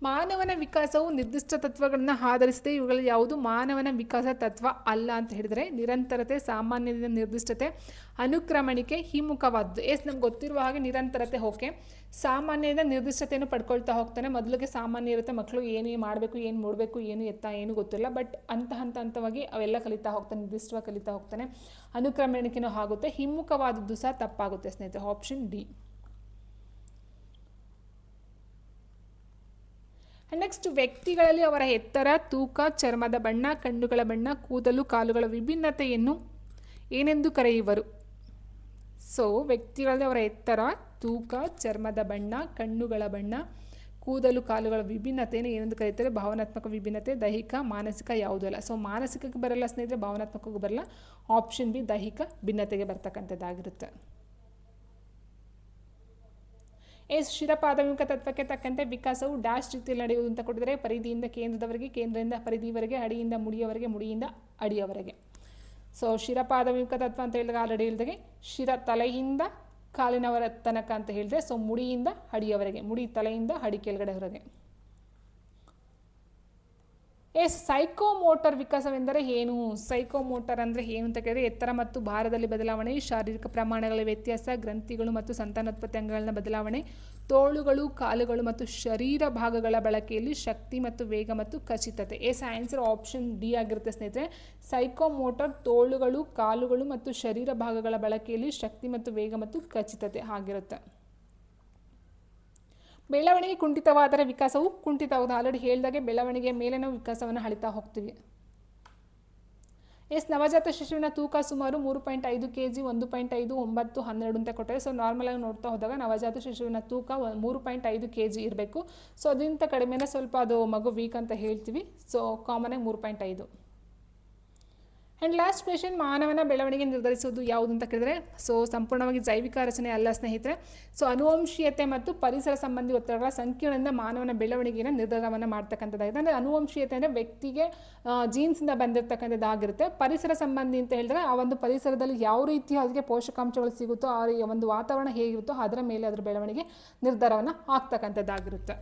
ಮಾನವನ ವಿಕಾಸವು ನಿರ್ದಿಷ್ಟ ತತ್ವಗಳನ್ನು ಆಧರಿಸಿದೆ. ಇವುಗಳಲ್ಲಿ ಯಾವುದು ಮಾನವನ ವಿಕಾಸ ತತ್ವ ಅಲ್ಲ ಅಂತ ಹೇಳಿದರೆ ನಿರಂತರತೆ, ಸಾಮಾನ್ಯದಿಂದ ನಿರ್ದಿಷ್ಟತೆ, ಅನುಕ್ರಮಣಿಕೆ, ಹಿಮ್ಮುಖವಾದ್ದು. ನಮ್ಗೆ ಗೊತ್ತಿರುವ ಹಾಗೆ ನಿರಂತರತೆ ಓಕೆ, ಸಾಮಾನ್ಯದಿಂದ ನಿರ್ದಿಷ್ಟತೆಯನ್ನು ಪಡ್ಕೊಳ್ತಾ ಹೋಗ್ತಾನೆ. ಮೊದಲಿಗೆ ಸಾಮಾನ್ಯ ಇರುತ್ತೆ, ಮಕ್ಕಳು ಏನು ಮಾಡಬೇಕು, ಏನು ಮೂಡಬೇಕು, ಏನು ಎತ್ತ ಏನು ಗೊತ್ತಿಲ್ಲ, ಬಟ್ ಹಂತವಾಗಿ ಅವೆಲ್ಲ ಕಲಿತಾ ಹೋಗ್ತಾನೆ, ನಿರ್ದಿಷ್ಟವಾಗಿ ಕಲಿತಾ ಹೋಗ್ತಾನೆ. ಅನುಕ್ರಮಣಿಕೆನೂ ಆಗುತ್ತೆ, ಹಿಮ್ಮುಖವಾದದ್ದು ಸಹ ತಪ್ಪಾಗುತ್ತೆ ಸ್ನೇಹಿತರೆ. Option D. ನೆಕ್ಸ್ಟ್, ವ್ಯಕ್ತಿಗಳಲ್ಲಿ ಅವರ ಎತ್ತರ, ತೂಕ, ಚರ್ಮದ ಬಣ್ಣ, ಕಣ್ಣುಗಳ ಬಣ್ಣ, ಕೂದಲು, ಕಾಲುಗಳ ವಿಭಿನ್ನತೆಯನ್ನು ಏನೆಂದು ಕರೆಯುವರು? ಸೊ ವ್ಯಕ್ತಿಗಳಲ್ಲಿ ಅವರ ಎತ್ತರ, ತೂಕ, ಚರ್ಮದ ಬಣ್ಣ, ಕಣ್ಣುಗಳ ಬಣ್ಣ, ಕೂದಲು, ಕಾಲುಗಳ ವಿಭಿನ್ನತೆಯನ್ನು ಏನೆಂದು ಕರೀತಾರೆ? ಭಾವನಾತ್ಮಕ ವಿಭಿನ್ನತೆ, ದೈಹಿಕ, ಮಾನಸಿಕ ಯಾವುದೂ ಅಲ್ಲ. ಸೊ ಮಾನಸಿಕಕ್ಕೆ ಬರಲ್ಲ ಸ್ನೇಹಿತರೆ, ಭಾವನಾತ್ಮಕಕ್ಕೂ ಬರಲ್ಲ. ಆಪ್ಷನ್ ಬಿ ದೈಹಿಕ ಭಿನ್ನತೆಗೆ ಬರ್ತಕ್ಕಂಥದ್ದಾಗಿರುತ್ತೆ. ಶಿರಪಾದವಿಮುಖ ತತ್ವಕ್ಕೆ ತಕ್ಕಂತೆ ವಿಕಾಸವು ಡ್ಯಾಶ್ ರೀತಿಯಲ್ಲಿ ನಡೆಯುವುದು ಅಂತ ಕೊಟ್ಟಿದ್ದಾರೆ. ಪರಿಧಿಯಿಂದ ಕೇಂದ್ರದವರೆಗೆ, ಕೇಂದ್ರದಿಂದ ಪರಿಧಿವರೆಗೆ, ಅಡಿಯಿಂದ ಮುಡಿಯವರೆಗೆ, ಮುಡಿಯಿಂದ ಅಡಿಯವರೆಗೆ. ಸೊ ಶಿರಪಾದವಿಮುಖ ತತ್ವ ಅಂತ ಹೇಳಿದಾಗ ಆಲ್ರೆಡಿ ಹೇಳಿದಾಗೆ ಶಿರ ತಲೆಯಿಂದ ಕಾಲಿನವರ ತನಕ ಅಂತ ಹೇಳಿದೆ. ಸೊ ಮುಡಿಯಿಂದ ಅಡಿಯವರೆಗೆ, ಮುಡಿ ತಲೆಯಿಂದ ಅಡಿ ಕೆಳಗಡೆ ಹೊರಗೆ. ಸೈಕೋಮೋಟರ್ ವಿಕಾಸವೆಂದರೆ ಏನು? ಸೈಕೋಮೋಟರ್ ಅಂದರೆ ಏನು ಅಂತ ಕೇಳಿದರೆ ಎತ್ತರ ಮತ್ತು ಭಾರದಲ್ಲಿ ಬದಲಾವಣೆ, ಶಾರೀರಿಕ ಪ್ರಮಾಣಗಳ ವ್ಯತ್ಯಾಸ, ಗ್ರಂಥಿಗಳು ಮತ್ತು ಸಂತಾನೋತ್ಪತ್ತಿ ಅಂಗಗಳ ಬದಲಾವಣೆ, ತೋಳುಗಳು, ಕಾಲುಗಳು ಮತ್ತು ಶರೀರ ಭಾಗಗಳ ಬಳಕೆಯಲ್ಲಿ ಶಕ್ತಿ ಮತ್ತು ವೇಗ ಮತ್ತು ಖಚಿತತೆ. ಆನ್ಸರ್ ಆಪ್ಷನ್ ಡಿ ಆಗಿರುತ್ತೆ ಸ್ನೇಹಿತರೆ. ಸೈಕೋಮೋಟರ್ ತೋಳುಗಳು, ಕಾಲುಗಳು ಮತ್ತು ಶರೀರ ಭಾಗಗಳ ಬಳಕೆಯಲ್ಲಿ ಶಕ್ತಿ ಮತ್ತು ವೇಗ ಮತ್ತು ಖಚಿತತೆ ಆಗಿರುತ್ತೆ. ಬೆಳವಣಿಗೆ ಕುಂಠಿತವಾದರೆ ವಿಕಾಸವು ಕುಂಠಿತವಾಗುವುದು. ಆಲ್ರೆಡಿ ಹೇಳಿದಾಗೆ ಬೆಳವಣಿಗೆ ಮೇಲೆ ನಾವು ವಿಕಾಸವನ್ನು ಅಳಿತಾ ಹೋಗ್ತೀವಿ. ನವಜಾತ ಶಿಶುವಿನ ತೂಕ ಸುಮಾರು 3.5 kg, 1.5, 9, 12 ಅಂತ ಕೊಟ್ಟರೆ. ಸೊ ನಾರ್ಮಲ್ ಆಗಿ ನೋಡ್ತಾ ಹೋದಾಗ ನವಜಾತ ಶಿಶುವಿನ ತೂಕ 3.5 kg ಇರಬೇಕು. ಸೊ ಅದಕ್ಕಿಂತ ಕಡಿಮೆನೇ ಸ್ವಲ್ಪ ಅದು ಮಗು ವೀಕ್ ಅಂತ ಹೇಳ್ತೀವಿ. ಸೊ ಕಾಮನ್ ಆಗಿ 3.5. ಆ್ಯಂಡ್ ಲಾಸ್ಟ್ ಕ್ವೆಶನ್, ಮಾನವನ ಬೆಳವಣಿಗೆ ನಿರ್ಧರಿಸುವುದು ಯಾವುದು ಅಂತ ಕೇಳಿದರೆ ಸೊ ಸಂಪೂರ್ಣವಾಗಿ ಜೈವಿಕ ರಚನೆ ಅಲ್ಲ ಸ್ನೇಹಿತರೆ. ಸೊ ಅನುವಂಶೀಯತೆ ಮತ್ತು ಪರಿಸರ ಸಂಬಂಧಿ ಒತ್ತಡಗಳ ಸಂಕೀರ್ಣದಿಂದ ಮಾನವನ ಬೆಳವಣಿಗೆಯನ್ನು ನಿರ್ಧಾರವನ್ನು ಮಾಡ್ತಕ್ಕಂಥದ್ದಾಗಿದೆ. ಅಂದರೆ ಅನುವಂಶೀಯತೆ ಅಂದರೆ ವ್ಯಕ್ತಿಗೆ ಜೀನ್ಸಿಂದ ಬಂದಿರತಕ್ಕಂಥದ್ದಾಗಿರುತ್ತೆ. ಪರಿಸರ ಸಂಬಂಧಿ ಅಂತ ಹೇಳಿದ್ರೆ ಆ ಒಂದು ಪರಿಸರದಲ್ಲಿ ಯಾವ ರೀತಿ ಅದಕ್ಕೆ ಪೋಷಕಾಂಶಗಳು ಸಿಗುತ್ತೋ, ಆ ಒಂದು ವಾತಾವರಣ ಹೇಗಿರುತ್ತೋ ಅದರ ಮೇಲೆ ಅದರ ಬೆಳವಣಿಗೆ ನಿರ್ಧಾರವನ್ನು ಆಗ್ತಕ್ಕಂಥದ್ದಾಗಿರುತ್ತೆ.